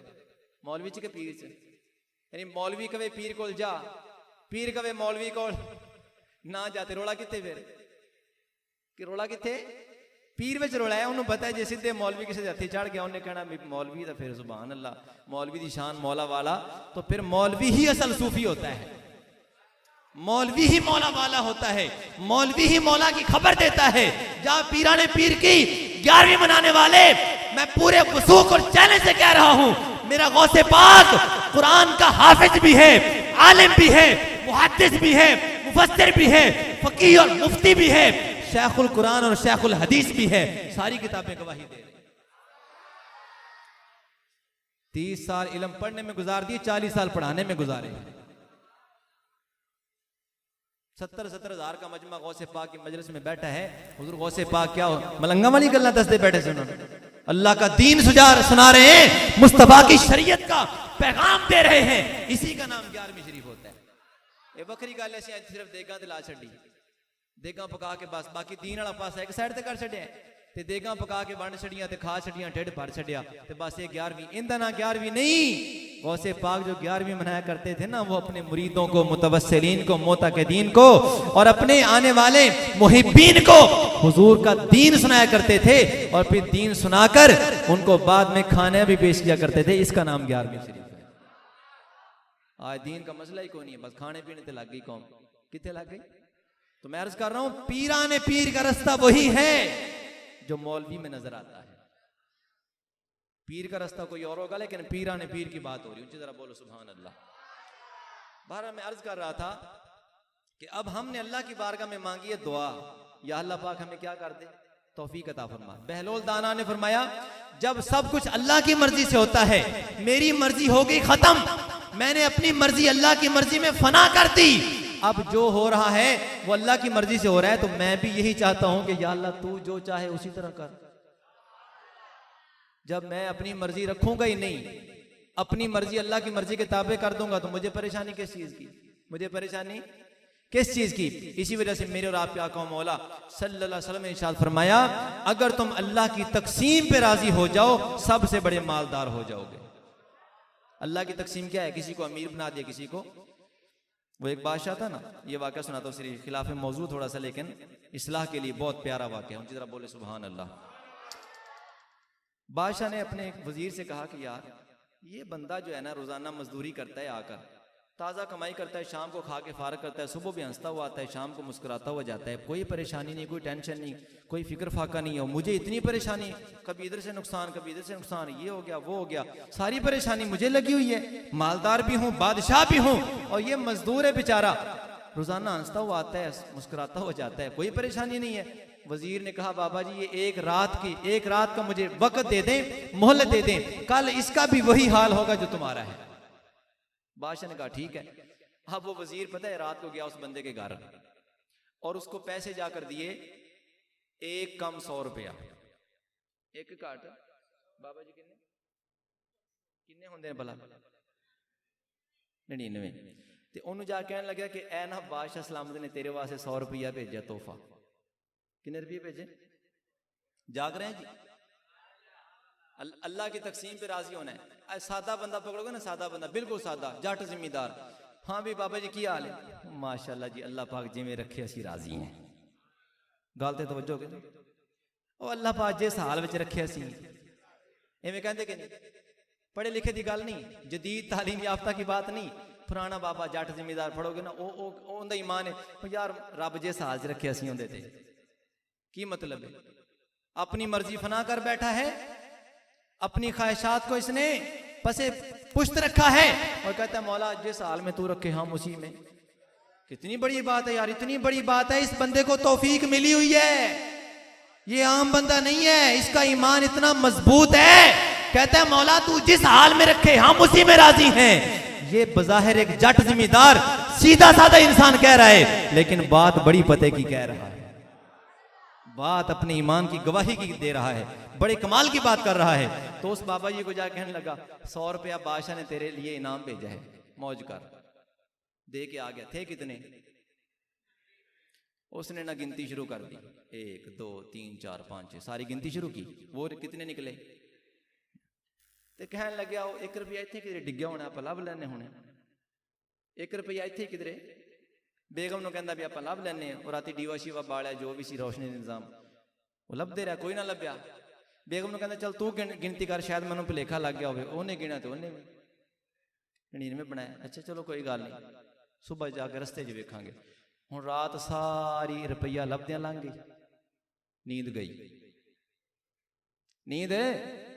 मौलवी के पीर से, यानी मौलवी कवे पीर कोल जा, पीर कवे मौलवी कोल ना जाते। रोड़ा कितने फिर कि रोड़ा कितने? पीर विच रोड़ा है। उन्होंने पता है जे सीधे मौलवी किसी हथी चढ़ गया, उन्हें कहना मौलवी तो फिर सुभान अल्लाह, मौलवी दी शान मौला वाला, तो फिर मौलवी ही असल सूफी होता है, मौलवी ही मौला वाला होता है, मौलवी ही मौला की खबर देता है। जहां पीराने पीर की 11वीं मनाने वाले, मैं पूरे वसूख और चैलेंज से कह रहा हूं, मेरा गौसे पाक कुरान का हाफिज भी है, आलिम भी है, मुहद्दिस भी है, मुफस्सिर भी है, फकीह और मुफ्ती भी है, शेखुल कुरान और शेखुल हदीस भी है। सारी किताबें गवाही दे रही। 30 साल इल्म पढ़ने में गुजार दिए, 40 साल पढ़ाने में गुजारे। 70-70 हजार का मजमा गौसे पाक की मजलिस में बैठा है। हुजूर गौसे पाक क्या मलंगा वाली गल्ला दसदे बैठे से, उन्होंने अल्लाह का दीन सुना रहे हैं, मुस्तफा की शरीयत का पैगाम दे रहे हैं। इसी का नाम 11वीं शरीफ होता है। ये बकरी गल ऐसी सिर्फ देगा ते ला छड़ी, देगा पका के बस, बाकी दीन वाला पासा एक साइड ते कर छड़िया ते देगा पका के वंड छड़ियां ते खा छड़ियां, ढिड भर छड़िया ते बस ये 11वीं। इंदा ना 11वीं नहीं। गौसे पाक जो 11वीं मनाया करते थे ना, वो अपने मुरीदों को, मुतवस्सिलीन को, मोतक़दीन को और अपने आने वाले मुहिब्बीन को हुजूर का दीन सुनाया करते थे और फिर दीन सुनाकर उनको बाद में खाने भी पेश किया करते थे। इसका नाम 11वीं शरीफ है। आज दीन का मसला ही कोई नहीं है, बस खाने पीने ते लग गई कौम। कितने लग गई? तो मैं अर्ज कर रहा हूं, पीराने पीर का रास्ता वही है जो मौलवी में नजर आता है। पीर का रास्ता कोई और होगा, लेकिन पीराने पीर की बात हो रही है। जरा बोलो सुभान अल्लाह। बहरहाल मैं अर्ज कर रहा था कि अब हमने अल्लाह की बारगाह में मांगी है दुआ, या अल्लाह पाक हमें क्या कर दे, तौफीक अता फरमा। बहलोल दाना ने फरमाया, जब सब कुछ अल्लाह की मर्जी से होता है, मेरी मर्जी हो गई खत्म, मैंने अपनी मर्जी अल्लाह की मर्जी में फना कर दी। अब जो हो रहा है वो अल्लाह की मर्जी से हो रहा है, तो मैं भी यही चाहता हूं कि या अल्लाह तू जो चाहे उसी तरह कर। जब मैं अपनी मर्जी रखूंगा ही नहीं, अपनी मर्जी अल्लाह की मर्जी के ताबे कर दूंगा, तो मुझे परेशानी किस चीज की? मुझे परेशानी किस चीज की? इसी वजह से मेरे और आप क्या कौम मौला सल्लल्लाहु अलैहि वसल्लम ने इरशाद फरमाया, अगर तुम अल्लाह की तकसीम पे राजी हो जाओ, सबसे बड़े मालदार हो जाओगे। अल्लाह की तकसीम क्या है? किसी को अमीर बना दिया, किसी को। वो एक बादशाह था ना, ये वाक़या सुनाता हूँ, सिर्फ खिलाफ मौजू थोड़ा सा, लेकिन इस्लाह के लिए बहुत प्यारा वाक़या है। जरा बोले सुभान अल्लाह। बादशाह ने अपने एक वजीर से कहा कि यार ये बंदा जो है ना, रोजाना मजदूरी करता है, आकर ताज़ा कमाई करता है, शाम को खा के फारग करता है, सुबह भी हंसता हुआ आता है, शाम को मुस्कुराता हुआ जाता है, कोई परेशानी नहीं, कोई टेंशन नहीं, कोई फिक्र फाका नहीं है। मुझे इतनी परेशानी, कभी इधर से नुकसान, कभी इधर से नुकसान, ये हो गया, वो हो गया, सारी परेशानी मुझे लगी हुई है। मालदार भी हूँ, बादशाह भी हूँ, और ये मजदूर है बेचारा, रोजाना हंसता हुआ आता है, मुस्कुराता हुआ जाता है, कोई परेशानी नहीं है। वजीर ने कहा, बाबा जी ये एक रात का मुझे वक्त दे दें, मोहलत दे दें, कल इसका भी वही हाल होगा जो तुम्हारा है। बादशाह ने कहा ठीक है। अब वो वजीर पता है रात को गया उस बंदे के घर और उसको पैसे जाकर दिए, एक कम 100 रुपया, एक काट। बाबा जी किन्ने होंगे भला? 99। ते ओनू जा कहने लगा कि ऐ ना बादशाह सलामत ने तेरे वास्ते 100 रुपया भेजा तोहफा। किन्ने रुपये भेजे? जाग रहे हैं जी? अल्लाह की तकसीम पे राजी होना है। सादा बंदा पकड़ोगे ना, सादा बंदा, बिल्कुल सादा, जट जिम्मेदार, हाँ भी बाबा जी की हाल है? माशाल्लाह जी, अल्लाह पाक जिमें रखे असी राजी हैं। गल ते तवज्जो के, ओ अल्लाह पाक जिस हाल में रखे असी इवें कहते कि नहीं? पढ़े लिखे की गल नहीं, जदीद तालीम याफ्ता की बात नहीं, पुराना बाबा जट जिम्मेदार पढ़ोगे ना, उनका ईमान है यार रब जिस हाल च रखे असी उनदे ते की मतलब है? अपनी मर्जी फना कर बैठा है, अपनी ख्वाहिशात को इसने पसे पुश्त रखा है और कहता है मौला जिस हाल में तू रखे हम उसी में। कितनी बड़ी बात है यार, इतनी बड़ी बात है। इस बंदे को तौफीक मिली हुई है, ये आम बंदा नहीं है, इसका ईमान इतना मजबूत है। कहता है मौला तू जिस हाल में रखे हम उसी में राजी हैं। ये बज़ाहिर एक जट जिम्मेदार सीधा साधा इंसान कह रहा है, लेकिन बात बड़ी पते की कह रहा है, बात अपने ईमान की गवाही की दे रहा है, बड़े कमाल की बात कर रहा है। तो उस बाबा जी को जाकर कहने लगा 100 रुपया बादशाह ने तेरे लिए इनाम भेजा है, मौज कर। दे के आ गया। थे कितने? उसने ना गिनती शुरू कर दी, 1 2 3 4 5 6 सारी गिनती शुरू की। वो कितने निकले? ते कहने लग्या 1 रुपया इत्थे किधरे डिग्या होना, आप लभ लेने होने। 1 रुपया इत्थे किधरे? बेगम नु कहंदा भी आप लभ लेने। और राती डीवा शीवा बालिया, जो भी सी रोशनी निजाम वो लभदे रहा, कोई ना लभ्या। बेगम नु कहंदा चल तू गिनती कर, शायद मैनू भुलेखा लग गया होवे। उन्हें गिना तो उन्हें 99 बनाया। अच्छा चलो कोई गल नहीं, सुबह जाके रस्ते च वेखांगे। हुण रात सारी रुपया लभदियां लंघ गई, नींद गई, नींद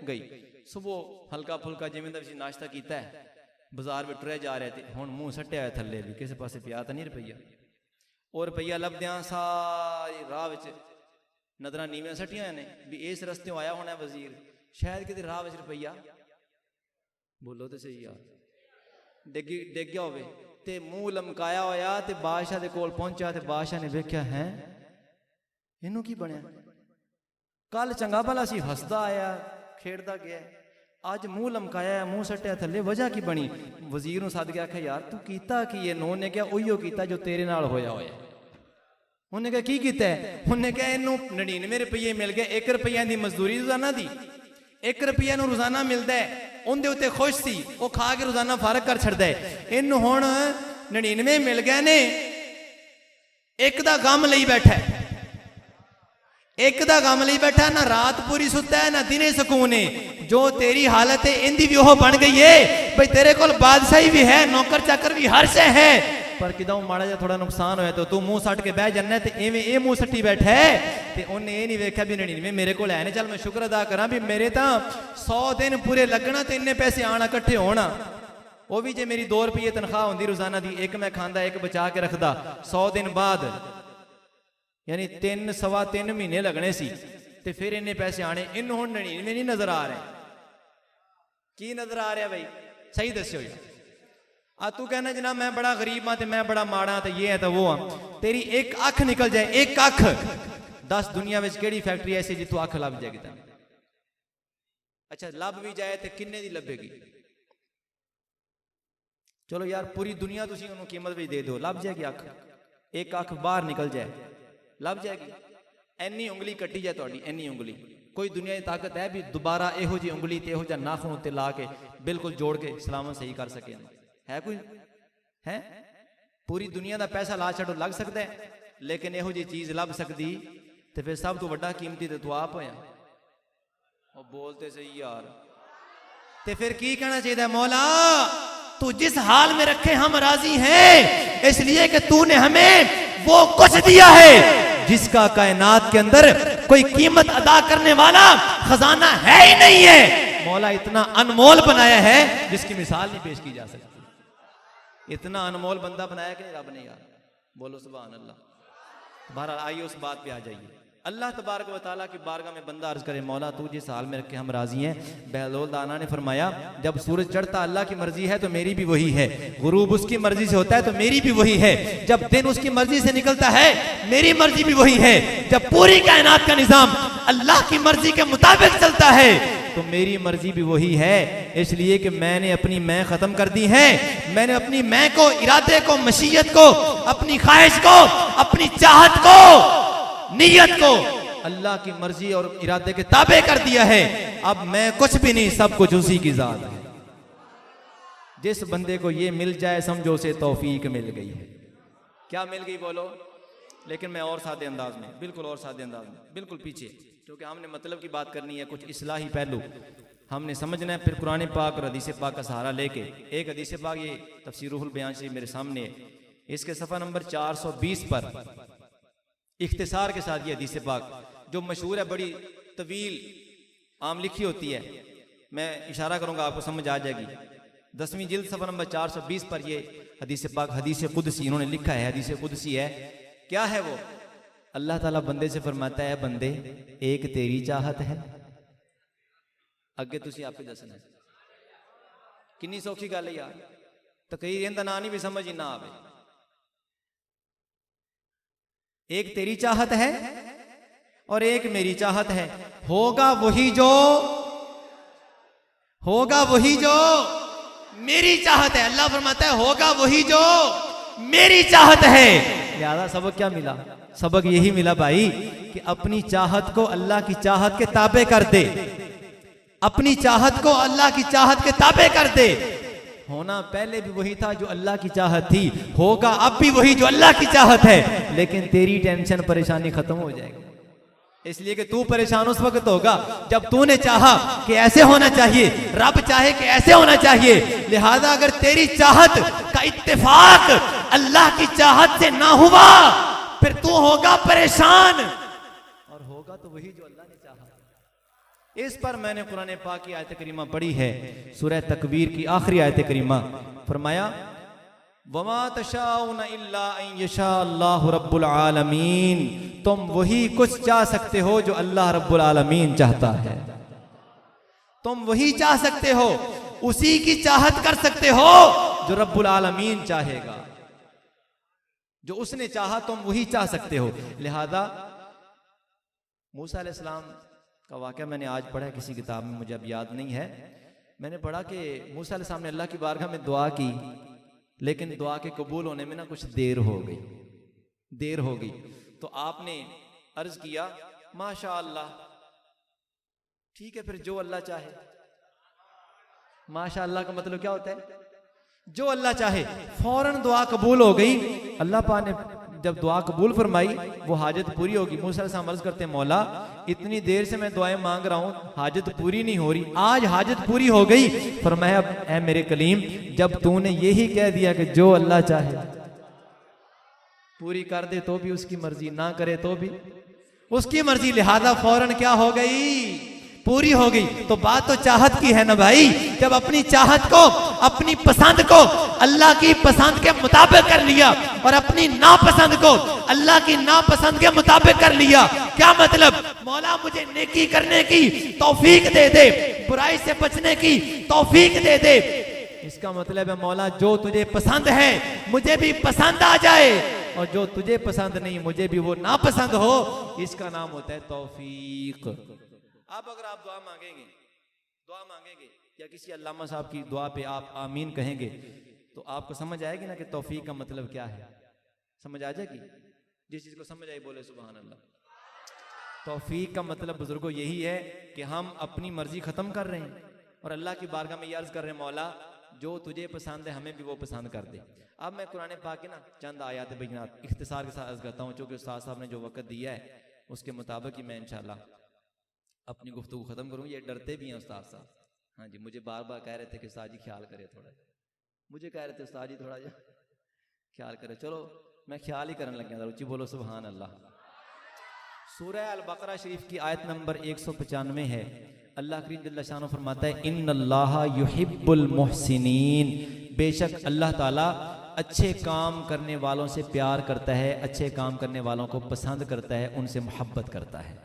गई। सुबह हल्का फुल्का जिवें दा भी नाश्ता कीता है, बाजार में टुरे जा रहे थे। हुण मुंह सट्टिया है थल्ले भी, किसी पासे पिया तो नहीं रुपया। और रुपया लभदियां सारी राह विच नजरां नीवें सट्टियां ने भी इस रस्ते आया होना वजीर, शायद किते राह विच रुपया, बोलो तो सही यार, डिग गया होवे। ते मुंह लमकाया होया ते बादशाह दे कोल पहुंचा ते बादशाह ने वेख्या है इनू की बनया, कल चंगा भला सी, हसदा आया खेड़दा गया, अज मुंह लमकाया, मुंह सट्टिया थल्ले, वजह की बनी? वजीर नूं सद के आख्या यार तू कीता की है? नूं ने क्या उहियो कीता जो तेरे नाल होया होया। उन्हें क्या की कीता है? उन्हें क्या इनू 99 रुपये मिल गए, 1 रुपया दी मजदूरी रोजाना दी, 1 रुपया नूं रोजाना मिलता है, उनके उत्ते खुश सी, वो खा के रोजाना फारग कर छड़दा है। इनू हुण 99 मिल गए ने, एक दा गम लई बैठा है, एक दा गम लई बैठा, ना रात पूरी सुता है ना दिने सुकून है। जो तेरी हालत है इंदी भी वो बन गई है भाई, तेरे कोल बादशाही भी है, नौकर चाकर भी, हर शे है, पर किदों माड़ा जा थोड़ा नुकसान होया तो तू मुंह सट के बह जाना। ते इवें ए मुंह सट्टी बैठा है ते उन्हें ये नहीं वेख्या भी 99 मेरे को है नहीं, चल मैं शुक्र अदा करा भी मेरे तो 100 दिन पूरे लगना तो इन्ने पैसे आना इकट्ठे होना। वो भी जे मेरी 2 रुपये तनख्वाह होंदी रोजाना दी, एक मैं खांदा एक बचा के रखदा, 100 दिन बाद यानी 3 सवा 3 महीने लगने सी ते फिर इन्ने पैसे आने। इन हुण 99 नहीं नजर आ रहे, की नजर आ रहा भाई? सही दस्यो यार। आ तू कहना जनाब मैं बड़ा गरीब हाँ, मैं बड़ा माड़ा, तो ये है तो वो हाँ। तेरी एक अख निकल जाए, एक अख, 10 दुनिया में केड़ी फैक्ट्री ऐसी जितों अख लभ जाएगी? अच्छा लभ भी जाए तो किन्ने दी लभेगी? चलो यार पूरी दुनिया तुसीं उन्होंने कीमत भी दे दो, लभ जाएगी अख? एक अख बाहर निकल जाए लभ जाएगी? एनी उंगली कट्टी जाए थोड़ी, एनी उंगली, कोई दुनिया की ताकत है भी दोबारा एहो जी उंगली ते एहो जा नाखून उत्ते ला के बिल्कुल जोड़ के सलामत सही कर सके? है कोई? है? पूरी दुनिया का पैसा ला छड़ो लग सकता है, लेकिन एहो जी चीज लभ सकती तो फिर सब तो बड़ा कीमती तो तू आप होया। बोलते सही यार। ते फिर की कहना चाहिए? मौला तू जिस हाल में रखे हम राजी हैं, इसलिए कि तूने हमें वो कुछ दिया है जिसका कायनात के अंदर कोई कीमत अदा करने वाला खजाना है ही नहीं है। मौला इतना अनमोल बनाया है जिसकी मिसाल नहीं पेश की जा सकती। इतना अनमोल बंदा बनाया कि रब ने यार, बोलो सुभान अल्लाह। बहरहाल आइए उस बात पे आ जाइए। अल्लाह तबारक व तआला की बारगाह में बंदा अर्ज करे मौला तू जिस हाल में रखे हम राजी हैं। बहलोल दाना ने फरमाया जब सूरज चढ़ता अल्लाह की मर्जी है तो मेरी भी वही है, गुरूब उसकी मर्जी से होता है तो मेरी भी वही है, जब दिन उसकी मर्जी से निकलता है मेरी मर्जी भी वही है, जब पूरी कायनात का निजाम अल्लाह की मर्जी के मुताबिक चलता है तो मेरी मर्जी भी वही है। इसलिए कि मैंने अपनी मैं खत्म कर दी है, मैंने अपनी मैं को, इरादे को, मशीयत को, अपनी ख्वाहिश को, अपनी चाहत को, नियत को अल्लाह की मर्जी और इरादे के ताबे कर दिया है। अब मैं कुछ भी नहीं, सब कुछ उसी की जात है। जिस बंदे को ये मिल जाए समझो उसे तौफीक मिल गई है। क्या मिल गई बोलो? लेकिन मैं और सादे अंदाज में, बिल्कुल और सादे अंदाज में, बिल्कुल पीछे, क्योंकि हमने मतलब की बात करनी है, कुछ इस्लाही पहलू हमने समझना है। फिर कुरान पाक और हदीस पाक का सहारा लेके, एक हदीस पाक ये तफसीरुल बयान से मेरे सामने है, इसके सफ़ा नंबर 420 पर इख्तिसार के साथ ये हदीस पाक जो मशहूर है, बड़ी तवील आम लिखी होती है, मैं इशारा करूंगा आपको समझ आ जाएगी। 10वीं जिल्द सफ़ा नंबर 420 पर ये हदीस पाक, हदीस कुदसी इन्होंने लिखा है, हदीस कुदसी है। क्या है वो? अल्लाह ताला बंदे से फरमाता है बंदे एक तेरी चाहत है, अगे तुसी आपे दसना। कितनी सौखी गल है यार। तो कई इंदा नानी भी समझ ही ना आवे। एक तेरी चाहत है और एक मेरी चाहत है। होगा वही जो मेरी चाहत है। अल्लाह फरमाता है होगा वही जो मेरी चाहत है। लिहाजा सबक क्या मिला? सबक यही मिला भाई कि अपनी चाहत को अल्लाह की चाहत के ताबे कर दे। अपनी चाहत को अल्लाह की चाहत के ताबे कर दे। होना पहले भी वही था जो अल्लाह की चाहत थी, होगा अब भी वही जो अल्लाह की चाहत है। लेकिन तेरी टेंशन परेशानी खत्म हो जाएगी, इसलिए कि तू परेशान उस वक्त होगा जब तूने चाहा कि ऐसे होना चाहिए, रब चाहे कि ऐसे होना चाहिए। लिहाजा अगर तेरी चाहत का इत्तेफाक अल्लाह की चाहत से ना हुआ फिर तू होगा परेशान, और होगा तो वही जो अल्लाह ने चाहा। इस पर मैंने कुरान पाक की आयत करीमा पढ़ी है, सूरह तकवीर की आखिरी आयत करीमा। फरमाया वमा तशाउना इल्ला अन यशा अल्लाहु रब्बुल आलमीन, तुम वही कुछ चाह सकते हो जो अल्लाह रब्बुल आलमीन चाहता है। तुम वही चाह सकते हो, उसी की चाहत कर सकते हो जो रब्बुल आलमीन चाहेगा। जो उसने चाहा तुम वही चाह सकते हो। लिहाजा मूसा अलैहिस्सलाम का वाक़या मैंने आज पढ़ा है किसी किताब में, मुझे अब याद नहीं है। मैंने पढ़ा कि मूसा अलैहिस्सलाम ने अल्लाह की बारगाह में दुआ की, लेकिन दुआ के कबूल होने में ना कुछ देर हो गई। तो आपने अर्ज किया माशा अल्लाह, ठीक है फिर जो अल्लाह चाहे। माशा अल्लाह का मतलब क्या होता है? जो अल्लाह चाहे। फौरन दुआ कबूल हो गई। अल्लाह पाक ने जब दुआ कबूल फरमाई, वो हाजत पूरी होगी। मूसा अलैहिस्सलाम अर्ज करते मौला इतनी देर से मैं दुआएं मांग रहा हूं, हाजत पूरी नहीं हो रही, आज हाजत पूरी हो गई। फरमाया ऐ मेरे कलीम, जब तूने यही कह दिया कि जो अल्लाह चाहे, पूरी कर दे तो भी उसकी मर्जी, ना करे तो भी उसकी मर्जी। लिहाजा फौरन क्या हो गई? पूरी हो गई। तो बात तो चाहत की है ना भाई। जब अपनी चाहत को, अपनी पसंद को अल्लाह की पसंद के मुताबिक कर लिया और अपनी नापसंद को अल्लाह की नापसंद के मुताबिक कर लिया, क्या मतलब? मौला मुझे नेकी करने की तौफीक दे दे, बुराई से बचने की तौफीक दे दे। इसका मतलब है मौला जो तुझे पसंद है मुझे भी पसंद आ जाए, और जो तुझे पसंद नहीं मुझे भी वो नापसंद हो। इसका नाम होता है तौफीक। अब अगर आप दुआ मांगेंगे या किसी अल्लामा साहब की दुआ पे आप आमीन कहेंगे तो आपको समझ आएगी ना कि तौफीक का मतलब क्या है। समझ आ जाएगी? जिस चीज को समझ आई बोले सुभान अल्लाह। तौफीक का मतलब बुजुर्गों यही है कि हम अपनी मर्जी खत्म कर रहे हैं और अल्लाह की बारगाह में ये अर्ज कर रहे हैं मौला जो तुझे पसंद है हमें भी वो पसंद कर दे। अब मैं कुरान पाक की ना चंद आयात बयनात इख्तिसार के साथ अर्ज करता हूँ, चूंकि उस्ताद साहब ने जो वक्त दिया है उसके मुताबिक ही मैं इंशाल्लाह अपनी गुफ्तगू खत्म करूँ। ये डरते भी हैं उस्ताद साहब, हाँ जी, मुझे बार बार कह रहे थे कि उस्ताद जी ख्याल करे, थोड़ा मुझे कह रहे थे उस्ताद जी थोड़ा ख्याल करे। चलो मैं ख्याल ही करने लग गया था। रुचि बोलो सुभान अल्लाह। सूरह अल बकरा शरीफ की आयत नंबर 195 है। अल्लाह करीम जल्ल शानो फरमाता है इन्नल्लाहा युहिब्बुल मुहसिनीन, बेशक अल्लाह ताला अच्छे काम करने वालों से प्यार करता है, अच्छे काम करने वालों को पसंद करता है, उनसे मोहब्बत करता है।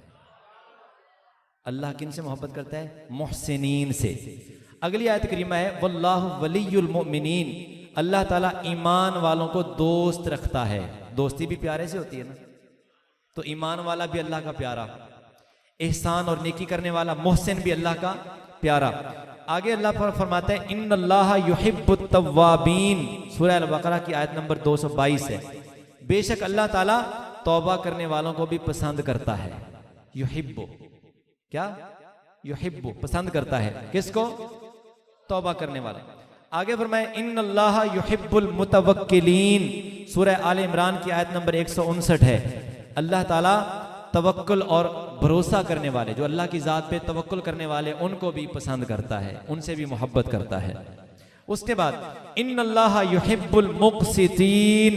अल्लाह किन से मोहब्बत करता है? मुहसिनीन से। अगली आयत करीमा है वल्लाहु वलियुल मुमिनीन, अल्लाह ताला ईमान वालों को दोस्त रखता है। दोस्ती भी प्यारे से होती है ना, तो ईमान वाला भी अल्लाह का प्यारा, एहसान और नेकी करने वाला मोहसिन भी अल्लाह का प्यारा। आगे अल्लाह फरमाता है इन्नल्लाहा युहिब्बुत तव्वाबीन, सूरह अल बकरा की आयत नंबर 222 है। बेशक अल्लाह ताला तौबा करने वालों को भी पसंद करता है। युहिब्बु, क्या? युहिब्बु, पसंद करता है किसको? तौबा करने वाला। आगे फरमाए इन्नल्लाहा युहिब्बुल मुतवक्किलीन, सूरह आल इमरान की आयत नंबर 159 है। अल्लाह ताला तवक्कुल और भरोसा करने वाले, जो अल्लाह की ज़ात पे तवक्कुल करने वाले, उनको भी पसंद करता है, उनसे भी मोहब्बत करता है। उसके बाद इन्नल्लाहा युहिब्बुल मुक़सितीन,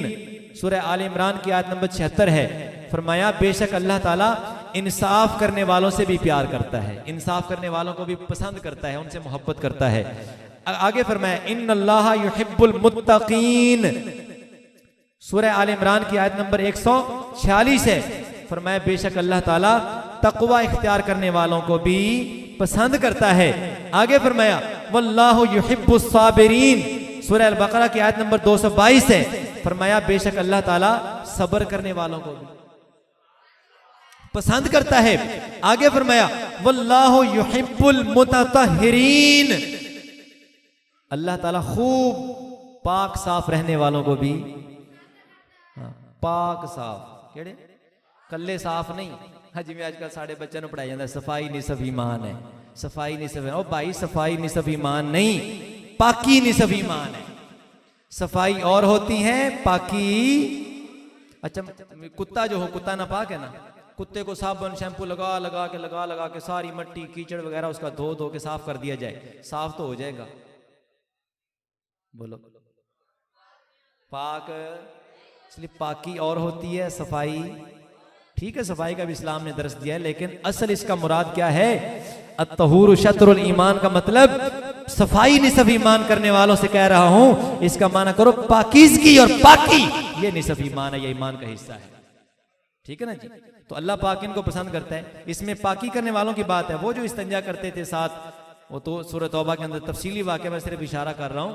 सूरह आल इमरान की आयत नंबर 76 है। फरमाया बेशक अल्लाह ताला इंसाफ करने वालों से भी प्यार करता है, इंसाफ करने वालों को भी पसंद करता है, उनसे मोहब्बत करता है। आगे फरमाया इन्नल्लाहा युहिब्बुल मुत्तकीन, सूरह आल इमरान की आयत नंबर 146 है। फरमाया बेशक अल्लाह ताला तक़वा इख्तियार करने वालों को भी पसंद करता है। आगे फरमाया वल्लाहु युहिब्बुस साबिरीन, सूरह अल बकरा की आयत नंबर 222 है। फरमाया बेशक अल्लाह ताला सब्र करने वालों को भी पसंद करता है। आगे फरमाया वल्लाहु युहिब्बुल मुततहिरीन, अल्लाह ताला खूब पाक साफ रहने वालों को भी, पाक साफ केड़े कल्ले साफ नहीं। हाँ जिवें आजकल साढ़े बच्चों पढ़ाया जाता है सफाई निसफ ईमान है, सफाई निसफ है। ओ भाई सफाई निसफ ईमान नहीं, पाकी निसफ ईमान है। सफाई और होती है, पाकी। अच्छा कुत्ता जो हो, कुत्ता ना पाक है ना, कुत्ते को साबुन शैम्पू लगा लगा के सारी मट्टी कीचड़ वगैरह उसका धो धो के साफ कर दिया जाए, साफ तो हो जाएगा? बोलो पाक। इसलिए पाकी और होती है, सफाई ठीक है, सफाई का भी इस्लाम ने दर्स दिया है, लेकिन असल इसका मुराद क्या है? अत्तहूरु शत्रुल ईमान का मतलब सफाई निसफ ईमान करने वालों से कह रहा हूं, इसका माना करो पाकीज़गी और पाकी, ये निसफ ईमान है, ये ईमान का हिस्सा है। ठीक है ना जी? तो अल्लाह पाक इनको पसंद करता है। इसमें पाकी करने वालों की बात है। वो जो इस्तंजा करते थे साथ, वो तो सूरह तौबा के अंदर तफसीली वाक़या में सिर्फ इशारा कर रहा हूं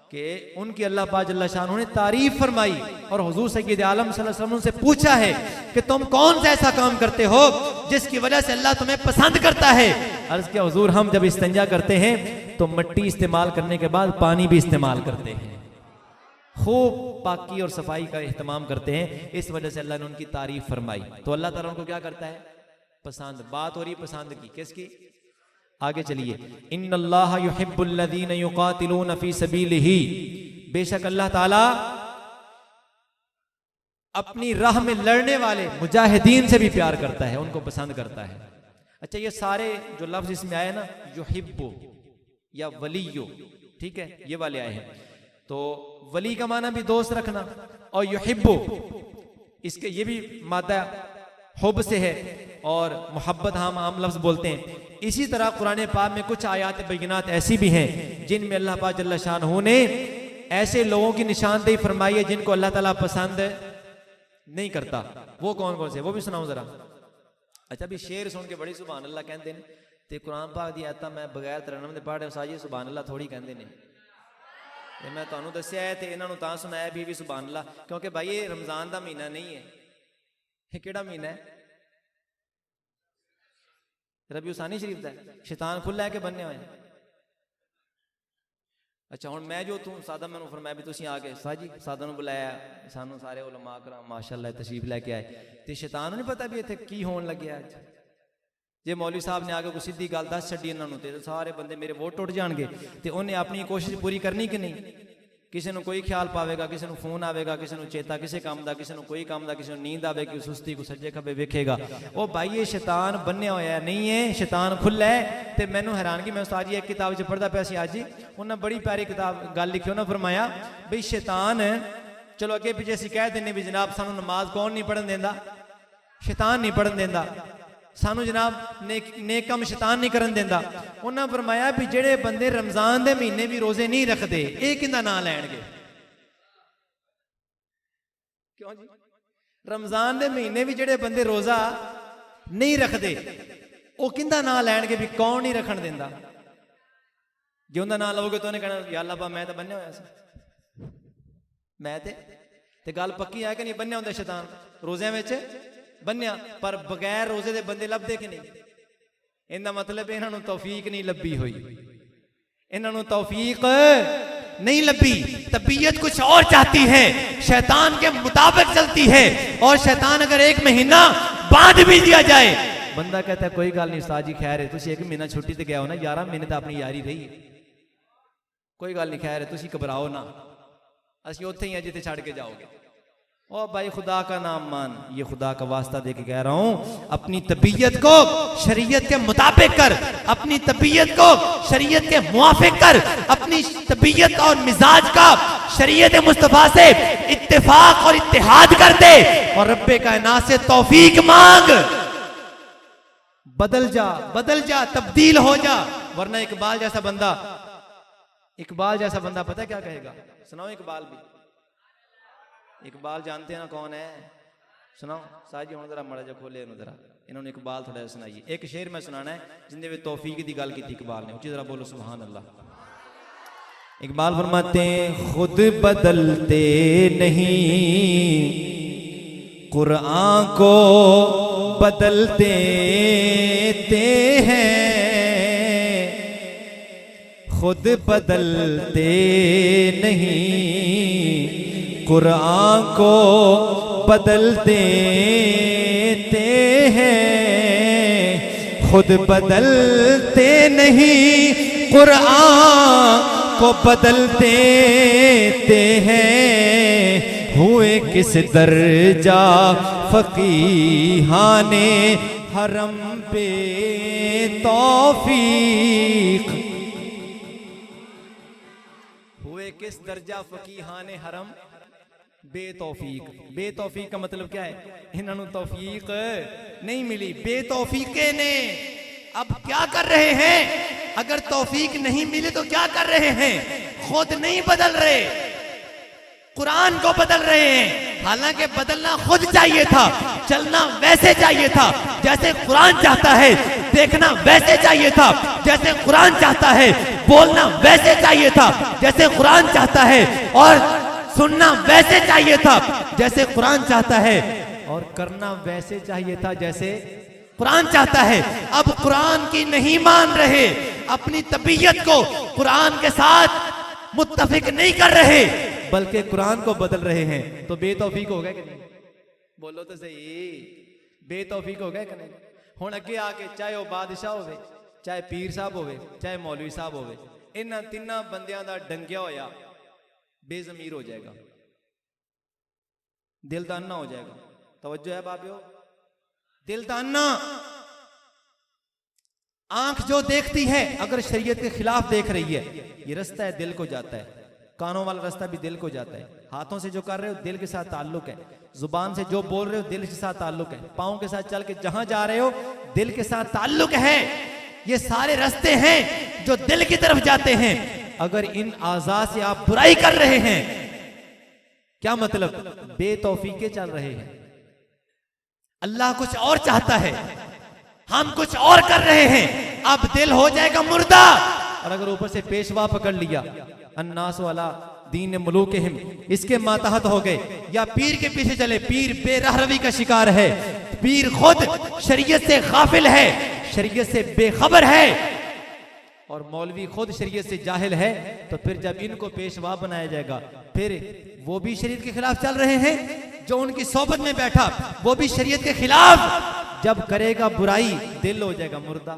कि उनकी अल्लाह पाक जल्ला शान ने तारीफ फरमाई और हुजूर सय्यद आलम सल्लल्लाहु अलैहि वसल्लम से पूछा है कि तुम कौन सा ऐसा काम करते हो जिसकी वजह से अल्लाह तुम्हें पसंद करता है। अर्ज किया हुजूर हम जब इस्तंजा करते हैं तो मिट्टी इस्तेमाल करने के बाद पानी भी इस्तेमाल करते हैं, खूब पाकी और सफाई का एहतमाम करते हैं। इस वजह से अल्लाह ने उनकी तारीफ फरमाई। तो अल्लाह ताला उनको क्या करता है? पसंद। बात हो रही पसंद की, किसकी? आगे चलिए, इन्नल्लाह युहिब्बुल लज़ीना युक़ातिलूना फ़ी सबीलिही, बेशक अल्लाह ताला अपनी राह में लड़ने वाले मुजाहिदीन से भी प्यार करता है, उनको पसंद करता है। अच्छा ये सारे जो लफ्ज इसमें आए ना, युहिब्बु या वलियो, ठीक है, ये वाले आए हैं। तो वली का माना भी दोस्त रखना, और युहिब्बु इसके ये भी मादा हुब से है, और मोहब्बत हम आम लफ्ज बोलते हैं। इसी तरह कुरान पाक में कुछ आयात बैयिनात ऐसी भी हैं जिनमें अल्लाह पाक जल्ला शानहू ने ऐसे लोगों की निशानदेही फरमाई है जिनको अल्लाह ताला पसंद नहीं करता। वो कौन कौन से, वो भी सुनाऊं जरा। अच्छा भी शेर सुन के बड़ी सुभान अल्लाह कहते हैं, ते कुरान पाक दी आयतां मैं बगैर तरन्नुम दे पढ़ साजी सुभान अल्लाह थोड़ी कहते हैं। ये मैं तुहानू दस्सिया है ते इन्हां नू तां सुनाया भी सुभान अल्लाह, क्योंकि भाई ये रमजान का महीना नहीं है। ये केड़ा महीना है? रबी सानी शरीफ का। शैतान खुला है कि बन्ने हुए? अच्छा हुण मैं जो तू सादा मैनू फरमाया भी तुसीं आके साजी सादा नू बुलाया, सानू सारे उलमा कराम माशाअल्लाह तशरीफ लैके आए, ते शैतान नू नहीं पता भी इत्थे की होण लग्या। जे मौलवी साहब ने आके कोई सीधी गल दस छड्डी इन्हां नू ते सारे बंदे मेरे वोट टुट जाणगे, ते उन्हें अपनी कोशिश पूरी करनी कि नहीं? किसी को कोई ख्याल पावेगा, किसी को फोन आवेगा, किसी को चेता किसी काम का, किसी को कोई काम का, किसी को नींद आवेगी, सुस्ती को सज्जे खब्बे वेखेगा। ओ भाई ये शैतान बन्या होया नहीं है, शैतान खुला है। तो मैनू हैरानगी, मैं उस्ताद जी एक किताब च पढ़ता पाया सी आज जी, उन्हें बड़ी प्यारी किताब गल लिखी, उन्हें फरमाया बई शैतान, चलो अगे पिछे असीं कह देने भी जनाब सानू नमाज कौन नहीं पढ़न देंदा? शैतान नहीं पढ़न देंदा। सानू जनाब नेक काम शैतान नहीं करन देंदा। उन्हें फरमाया भी जेड़े बंदे रमजान दे महीने भी रोजे नहीं रखते, ये किंदा नाम लैणगे? क्यों जी? रमजान दे महीने भी जेड़े बंदे रोजा नहीं रखते, वो किंदा नाम लैणगे भी कौन नहीं रखन देंदा? जे उनका नाम लोगे तो उन्हें कहना या अल्लाह बा मैं तो बन्या होया सी, मैं ते गल पक्की है कि नहीं बन्या हुंदा शैतान रोज़ियां विच बन्या, पर बगैर रोजे दे बंदे लभदे कि नहीं? इनका मतलब इन्हां नूं तौफीक नहीं लभी हुई, इन्हां नूं तौफीक नहीं लभी। तबीयत कुछ और चाहती है, शैतान के मुताबिक चलती है, और शैतान अगर एक महीना बांध भी दिया जाए, बंदा कहता है कोई गल नहीं उस्ताद जी खैर है, तुसीं एक महीना छुट्टी ते गए हो ना, 11 महीने तो अपनी यारी रही है, कोई गल नहीं खैर है, तुसीं घबराओ ना, असीं उत्थे ही हैं जिथे छड़ के जाओगे। ओ भाई खुदा का नाम मान, ये खुदा का वास्ता दे के कह रहा हूं, अपनी तबीयत को शरीयत के मुताबिक कर, अपनी तबीयत को शरीयत के मुआफिक कर, अपनी तबीयत और मिजाज का शरीयत मुस्तफा से इत्तेफाक और इत्तेहाद कर दे, और रब्बे कायनात से तौफीक मांग। बदल जा, तब्दील हो जा, वरना इकबाल जैसा बंदा पता है क्या कहेगा? सुनाओ इकबाल भी। इकबाल जानते हैं ना कौन है? सुनाओ साजी हुण जरा मड़ा जा खोले जरा, इन्होंने इकबाल थोड़ा सुनाइए। एक शेर मैं सुनाना है जिंदे विच तौफीक दी गल की इकबाल ने, उची जरा बोलो सुभान अल्लाह। इकबाल फरमाते हैं खुद बदलते नहीं कुरान को बदल देते हैं, खुद बदलते नहीं कुरान को बदल देते हैं, खुद बदलते नहीं कुरान को बदल देते हैं। हुए किस दर्जा फकीहाने हरम पे तौफीक, हुए किस दर्जा फकीहाने हरम बेतौफीक। बेतौफीक का मतलब क्या है? इन्होंने तौफीक नहीं मिली, बेतौफीके ने अब क्या कर रहे हैं? अगर तौफीक नहीं मिली तो क्या कर रहे हैं? खुद नहीं बदल रहे, कुरान को बदल रहे हैं। हालांकि बदलना खुद चाहिए था, चलना वैसे चाहिए था जैसे कुरान चाहता है, देखना वैसे चाहिए था जैसे कुरान चाहता है, बोलना वैसे चाहिए था जैसे कुरान चाहता है, और सुनना वैसे चाहिए था जैसे कुरान चाहता है, और करना वैसे चाहिए था जैसे कुरान चाहता है। अब कुरान की नहीं मान रहे, अपनी तबीयत को कुरान के साथ मुत्तफिक नहीं कर रहे, बल्कि कुरान को बदल रहे हैं। तो बेतौफीक हो गए कि नहीं? बोलो तो सही, बेतौफीक हो गए कि नहीं? हुण अगे आके चाहे वो बादशाह होवे, चाहे पीर साहब होवे, चाहे मौलवी साहब होवे, इन्हां तिन्हां बंदियां दा डंगिया होया बेजमीर हो जाएगा, दिल दा अन्ना हो जाएगा। तवज्जो है बाबियो, दिल दा अन्ना। आंख जो देखती है अगर शरीयत के खिलाफ देख रही है, ये रास्ता है दिल को जाता है, कानों वाला रास्ता भी दिल को जाता है, हाथों से जो कर रहे हो दिल के साथ ताल्लुक है, जुबान से जो बोल रहे हो दिल के साथ ताल्लुक है, पाँव के साथ चल के जहां जा रहे हो दिल के साथ ताल्लुक है। ये सारे रास्ते हैं जो दिल की तरफ जाते हैं। अगर इन आज़ा से आप बुराई कर रहे हैं, क्या मतलब? बेतौफीके चल रहे हैं। अल्लाह कुछ और चाहता है, हम कुछ और कर रहे हैं। अब दिल हो जाएगा मुर्दा, और अगर ऊपर से पेशवा पकड़ लिया, अन्नास वाला दीन मुलूकिहिम, इसके मातहत हो गए, या पीर के पीछे चले, पीर बेरहरवी का शिकार है, पीर खुद शरीयत से गाफिल है, शरीयत से बेखबर है, और मौलवी खुद शरीयत से जाहिल है, तो फिर जब इनको पेशवा बनाया जाएगा, फिर वो भी शरीयत के खिलाफ चल रहे हैं, जो उनकी सोबत में बैठा वो भी शरीयत के खिलाफ। जब करेगा बुराई दिल हो जाएगा मुर्दा,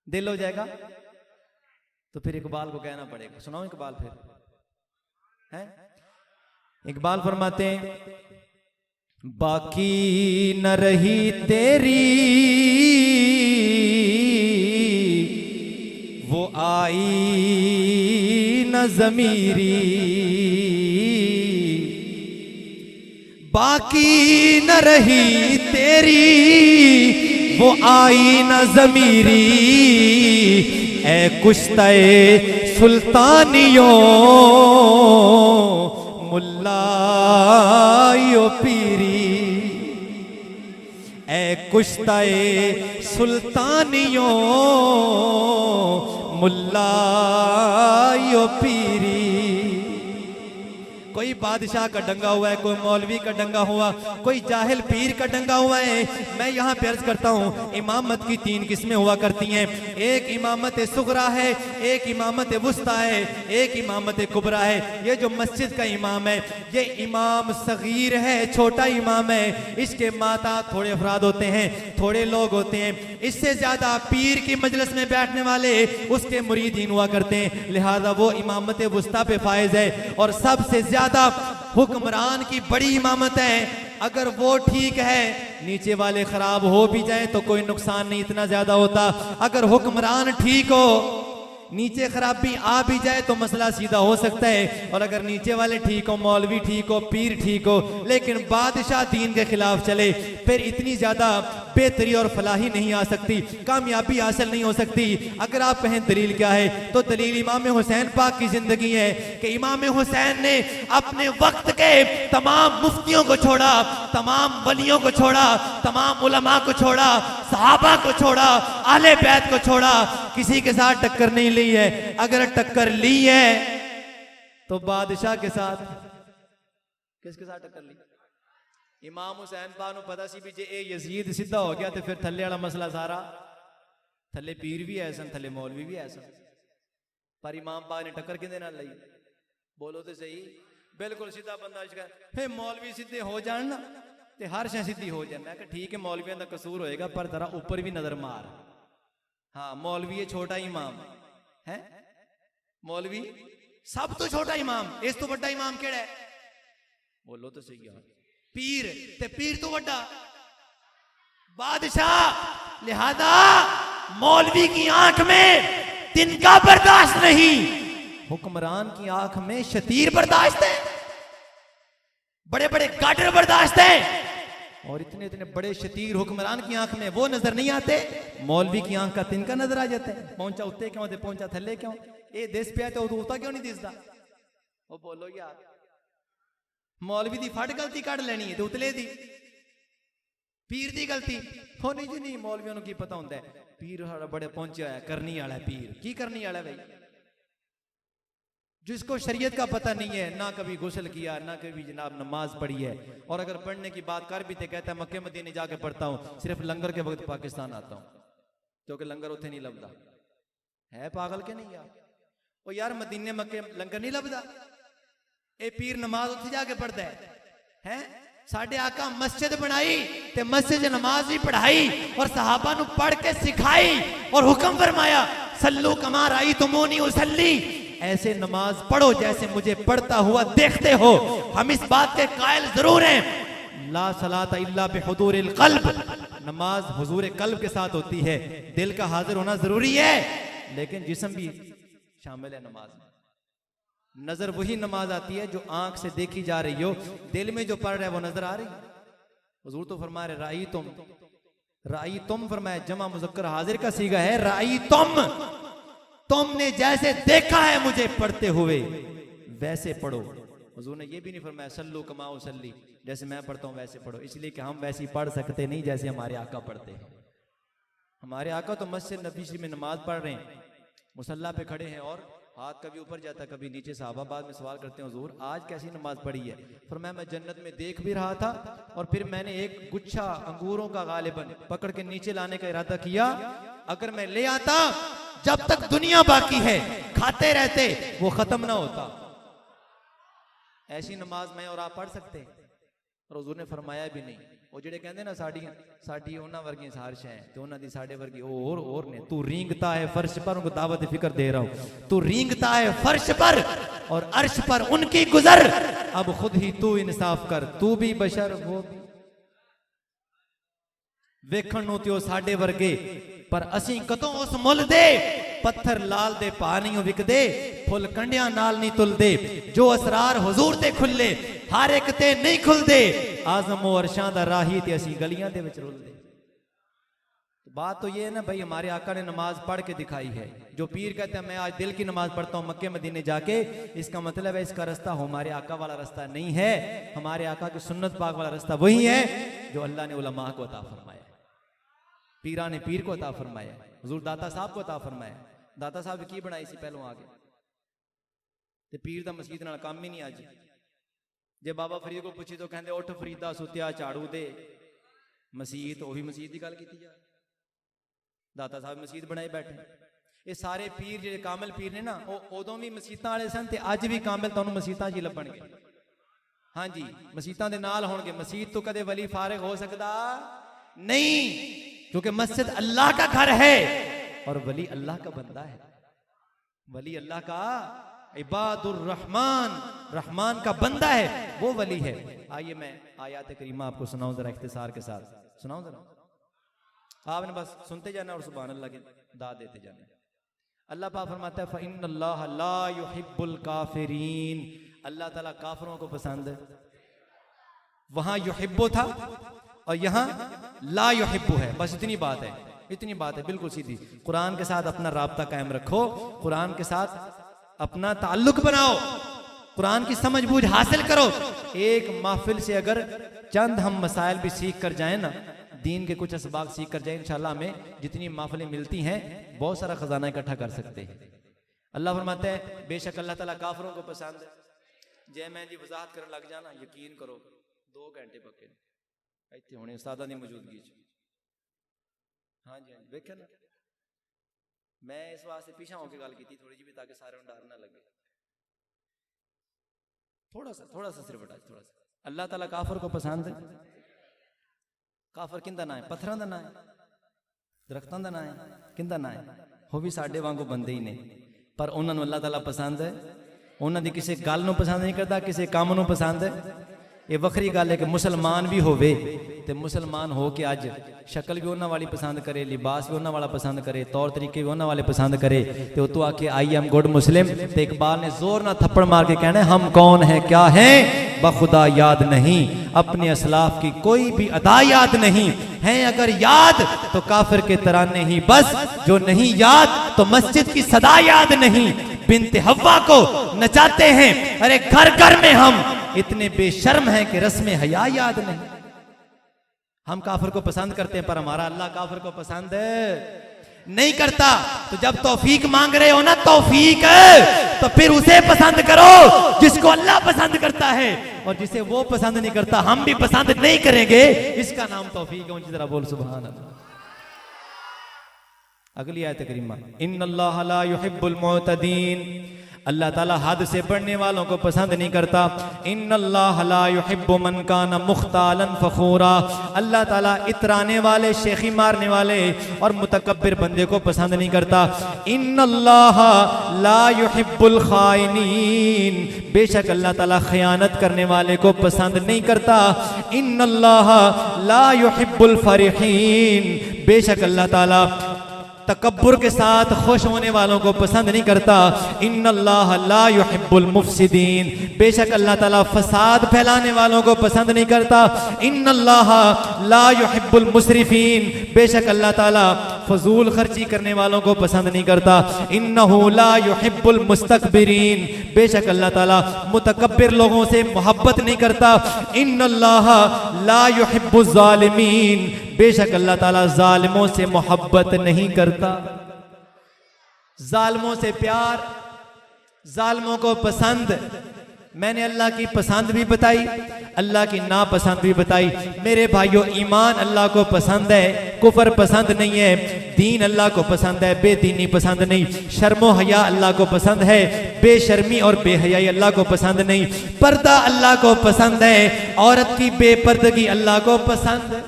दिल हो जाएगा, तो फिर इकबाल को कहना पड़ेगा। सुनाओ इकबाल फिर है। इकबाल फरमाते हैं बाकी न रही तेरी वो आई न ज़मीरी, बाकी न रही तेरी वो आई न ज़मीरी, ए कुश्ते सुल्तानियों मुल्लायो पीरी, ए कुश्ते सुल्तानियों मुल्लायो पीरी। कोई बादशाह का डंगा हुआ है, कोई मौलवी का डंगा हुआ, कोई जाहिल पीर का डंगा हुआ है। मैं यहाँ पे अर्ज करता हूँ, इमामत की 3 किस्में हुआ करती हैं। एक इमामत सुगरा है, एक इमामत वुस्ता है, एक इमामत कुबरा है। ये जो मस्जिद का इमाम है, ये इमाम सगीर है, छोटा इमाम है। इसके माता थोड़े अफराद होते हैं, थोड़े लोग होते हैं। इससे ज्यादा पीर की मजलिस में बैठने वाले उसके मुरीदीन हुआ करते हैं, लिहाजा वो इमामत वुस्ता पे फायज है। और सबसे ज्यादा हुक्मरान की बड़ी इमामत है। अगर वो ठीक है, नीचे वाले खराब हो भी जाए तो कोई नुकसान नहीं इतना ज्यादा होता। अगर हुक्मरान ठीक हो, नीचे खराबी आ भी जाए तो मसला सीधा हो सकता है। और अगर नीचे वाले ठीक हो, मौलवी ठीक हो, पीर ठीक हो, लेकिन बादशाह दीन के खिलाफ चले, फिर इतनी ज्यादा बेहतरी और फलाही नहीं आ सकती, कामयाबी हासिल नहीं हो सकती। अगर आप कहें दलील क्या है, तो दलील इमाम हुसैन पाक की जिंदगी है कि इमाम हुसैन ने अपने वक्त के तमाम मुफ्तियों को छोड़ा, तमाम वलियों को छोड़ा, तमाम उलमा को छोड़ा, सहाबा को छोड़ा, आले बैत को छोड़ा, किसी के साथ टक्कर नहीं ली है, अगर टक्कर ली है तो बादशाह के साथ। किसके साथ टक्कर ली? इमाम हुसैन पाक नूं पता सी भी जे ए यजीद सीधा हो गया तो फिर थल्ले वाला मसला सारा, थल्ले पीर भी है सन, थल्ले मौलवी भी है सन, पर इमाम पाक ने टक्कर किहदे नाल लई? बोलो तो सही। बिल्कुल सीधा बंदा फिर मौलवी सीधे हो जान ना ते हर शय सीधी हो जाए। मैं कहा ठीक है मौलवियों का कसूर होएगा, पर जरा ऊपर भी नजर मार। हाँ मौलवी छोटा इमाम है, मौलवी सब तो छोटा इमाम, इस तो बड़ा इमाम केड़ा है? बोलो तो सही यार। पीर ते पीर तो बड़ा बादशाह। लिहाजा मौलवी की आंख में तिनका बर्दाश्त नहीं, हुक्मरान की आंख में शतीर बर्दाश्त है, बड़े बड़े गाडर बर्दाश्त है, और इतने इतने बड़े शतीर हुक्मरान की आंख में वो नजर नहीं आते। मौलवी की आंख का तिनका नजर आ जाता है। पहुंचा उत्ते क्यों ते पहुंचा थल्ले क्यों? ये दिस पिया तो उता क्यों नहीं दिसदा? वो बोलो यार, मौलवी दी फट गलती कढ़ लेनी है तो उतले दी पीर दी गलती होनी जी नहीं। मौलवियों को की पता होता है पीर बड़े पहुंचे है, करनी वाला पीर की करनी वाला भाई, जिसको शरीयत का पता नहीं है, ना कभी गुस्ल किया, ना कभी जनाब नमाज पढ़ी है, और अगर पढ़ने की बात कर भी तो कहता है मक्के मदीने जाके पढ़ता हूँ, सिर्फ लंगर के वक्त पाकिस्तान आता हूँ क्योंकि लंगर उथे नहीं लभदा। है पागल के नहीं यार? ओ यार मदीने मक्के लंगर नहीं लभदा, ए पीर नमाज उथे जाके पढ़ता है? साडे आका मस्जिद बनाई ते मस्जिद नमाज भी पढ़ाई और सहाबा नु पढ़ के सिखाई और हुक्म फरमाया सल्लू कमा राई तुमूनी उसल्ली, ऐसे नमाज पढ़ो जैसे मुझे पढ़ता हुआ देखते हो। हम इस बात के कायल जरूर हैं, ला सलाता इल्ला बिहुदूरिल क़ल्ब, नमाज हुजूर कल्ब के साथ होती है, दिल का हाजिर होना जरूरी है, लेकिन जिस्म भी शामिल है नमाज में। नजर वही नमाज आती है जो आंख से देखी जा रही हो, दिल में जो पढ़ रहा है वो नजर आ रही है। हुजूर तो फरमा रहे राई तुम फरमाया, जमा मुज़क्कर हाजिर का सीगा है, राई तुमने जैसे देखा है मुझे पढ़ते हुए वैसे पढ़ो। हुजूर ने ये भी नहीं फरमाया सल्लू कमा उसल्ली, जैसे मैं पढ़ता हूँ वैसे पढ़ो, इसलिए कि हम वैसे पढ़ सकते नहीं जैसे हमारे आका पढ़ते हैं। हमारे आका तो मस्जिद नबी शरीफ में नमाज पढ़ रहे हैं, मुसल्ला पे खड़े हैं और हाथ कभी ऊपर जाता कभी नीचे। साहबा बाद में सवाल करते हैं हुजूर आज कैसी नमाज पढ़ी है? फरमाया मैं जन्नत में देख भी रहा था और फिर मैंने एक गुच्छा अंगूरों का गालिबन पकड़ के नीचे लाने का इरादा किया, अगर मैं ले आता जब तक दुनिया बाकी है खाते रहते वो खत्म ना होता। ऐसी नमाज मैं और आप पढ़ सकते हैं? और हुजूर ने फरमाया भी नहीं। वो जेडे कहते ना साड़ी उन्हां वर्गियां सारिश हैं ते उन्हां दी साडे वर्गी और ने। तू रींगता है फर्श पर, उनको दावत फिक्र दे रहा हूं, तू रींगता है फर्श पर और अर्श पर उनकी गुजर, अब खुद ही तू इंसाफ कर, तू भी बशर वो भी। वेखण नूं ते ओ साडे वर्गे पर असीं कतों उस मुल दे, पत्थर लाल दे पा नहीं विकदे, फुल कंडियां नाल नहीं तुलदे, जो असरार हुजूर ते खुले हर एक ते नहीं खुलदे, आजम और अरशां दा राही ते असीं गलियां दे विच रुलदे। बात तो ये है ना भाई, हमारे आका ने नमाज पढ़ के दिखाई है। जो पीर कहते हैं मैं आज दिल की नमाज पढ़ता हूँ मक्के मदीने जाके, इसका मतलब है इसका रास्ता हमारे आका वाला रास्ता नहीं है। हमारे आका की सुन्नत पाक वाला रास्ता वही है जो अल्लाह ने उलमा को अता फरमाया, पीरा ने पीर को अता फरमाया, हुजूर दाता साहब को अता फरमाया। दाता साहब की बनाई सी पहलों आगे ते पीर दा मस्जिद नाल काम ही नहीं। अज जे बाबा फरीद को पूछी तो कहते उठ फरीदा सुत्या झाड़ू दे मस्जिद, वो भी मस्जिद की गल की जा। दाता साहब मस्जिद बनाई बैठे। ये सारे पीर जे कामिल पीर ने ना, वो उदों भी मस्जिदां वाले सन ते अज भी कामिल तुहानूं मस्जिदां च लभणगे। हाँ जी मस्जिदां दे नाल होणगे। मस्जिद तो कदे वली फारिग हो सकदा नहीं, क्योंकि मस्जिद अल्लाह का घर है और वली अल्लाह का बंदा है। वली अल्लाह का इबादुर रहमान, रहमान का बंदा है, वो वली है। आइए मैं आयात करीमा आपको सुनाऊं जरा, इख्तिसार के साथ सुनाऊं जरा। आपने बस सुनते जाना और सुभान अल्लाह के दाद देते जाना। अल्लाह पाक फरमाता है फ़इन्नल्लाह ला युहिब्बुल काफिरीन, अल्लाह ताला काफिरों को पसंद। वहां युहिब्बु था और यहां ला युहिब्बु है, बस इतनी बात है, इतनी बात है, बिल्कुल सीधी। कुरान के साथ अपना राब्ता कायम रखो, कुरान के साथ अपना ताल्लुक बनाओ, कुरान की समझ बूझ हासिल करो। एक महफिल से अगर चंद हम मसाइल भी सीख कर जाएं ना, दीन के कुछ असबाब सीख कर जाए, इंशाल्लाह हमें जितनी महफिलें मिलती हैं बहुत सारा खजाना इकट्ठा कर सकते हैं। अल्लाह फरमाता है बेशक अल्लाह ताला काफरों को पसंद है। जे मैं जी वजाहत करने लग जाना यकीन करो 2 घंटे पक्के इतने होने उस्तादा की मौजूदगी च। हाँ जी हाँ जी वेखे ना, मैं इस वास्ते पीछा होकर गल की थोड़ी जी भी ताकि सारे डर ना लगे। थोड़ा सा सिर्फ बटा थोड़ा सा। अल्लाह ताला काफर को पसंद है। काफर किंदा ना है? पत्थरों का ना है, दरख्तों का ना है, किंदा ना है? वो भी साढ़े वांगू बंदे ही ने, पर उन्होंने अल्लाह ताला पसंद है। उन्होंने किसी गल नूं पसंद नहीं करता, किसी काम नूं पसंद है। ये वखरी गल है कि मुसलमान भी होवे ते मुसलमान हो के अज शक्ल भी उन्होंने वाली पसंद करे, लिबास भी उन्होंने वाला पसंद करे, तौर तरीके भी उन्होंने वाले पसंद करे, तो तू आके आई एम गुड मुस्लिम। तो इकबाल ने जोर ना थप्पड़ मार के कहना है हम कौन है क्या है बखुदा याद नहीं, अपने असलाफ की कोई भी अदा याद नहीं है। अगर याद तो काफिर के तराने ही बस, जो नहीं याद तो मस्जिद की सदा याद नहीं। बिनते हव्वा को नचाते हैं अरे घर घर में, हम इतने बेशर्म हैं कि रस्म हया याद नहीं। हम काफिर को पसंद करते हैं पर हमारा अल्लाह काफिर को पसंद नहीं करता। तो जब तौफीक मांग रहे हो ना तौफीक, तो फिर उसे पसंद करो जिसको अल्लाह पसंद करता है, और जिसे वो पसंद नहीं करता हम भी पसंद नहीं करेंगे। इसका नाम तौफीक है। जरा बोल सुभान अल्लाह। अगली आयत करीमा, इन्नल्लाह ला युहिब्बुल मुअतदीन, अल्लाह ताला हद से बढ़ने वालों को पसंद नहीं करता। इन्नल्लाह ला युहिब्बु मन काना मुख्तालन फखूरा, अल्लाह ताला इतराने वाले, शेखी मारने वाले और मुतकब्बिर बंदे को पसंद नहीं करता। इन्नल्लाह ला युहिब्बुल खाइनीन, बेशक अल्लाह ताला खयानत करने वाले को पसंद नहीं करता। इन्नल्लाह ला युहिब्बुल फरिहीन, बेशक अल्लाह ताला तकब्बुर के साथ खुश होने वालों को पसंद नहीं करता। इन्नल्लाह ला युहिब्बुल मुफसिदीन, बेशक अल्लाह ताला फसाद फैलाने वालों को पसंद नहीं करता। इन्नल्लाह ला युहिब्बुल मुसरिफीन, बेशक अल्लाह ताला फजूल खर्ची करने वालों को पसंद नहीं करता। इन्नहु ला युहिब्बुल मुस्तकबिरीन, बेशक अल्लाह ताला मुतकब्बिर लोगों से मोहब्बत नहीं करता। इन्नल्लाह ला युहिब्बुज़ ज़ालिमीन, बेशक अल्लाह ताला जालिमों से मोहब्बत नहीं करता। जालिमों से प्यार, जालिमों को पसंद। मैंने अल्लाह की पसंद भी बताई, अल्लाह की नापसंद भी बताई। मेरे भाइयों, ईमान अल्लाह को पसंद है, कुफर पसंद नहीं है। दीन अल्लाह को पसंद है, बेदीनी पसंद नहीं। शर्मो हया अल्लाह को पसंद है, बेशर्मी और बेहयाई अल्लाह को पसंद नहीं। पर्दा अल्लाह को पसंद है, औरत की बेपर्दगी अल्लाह को पसंद है।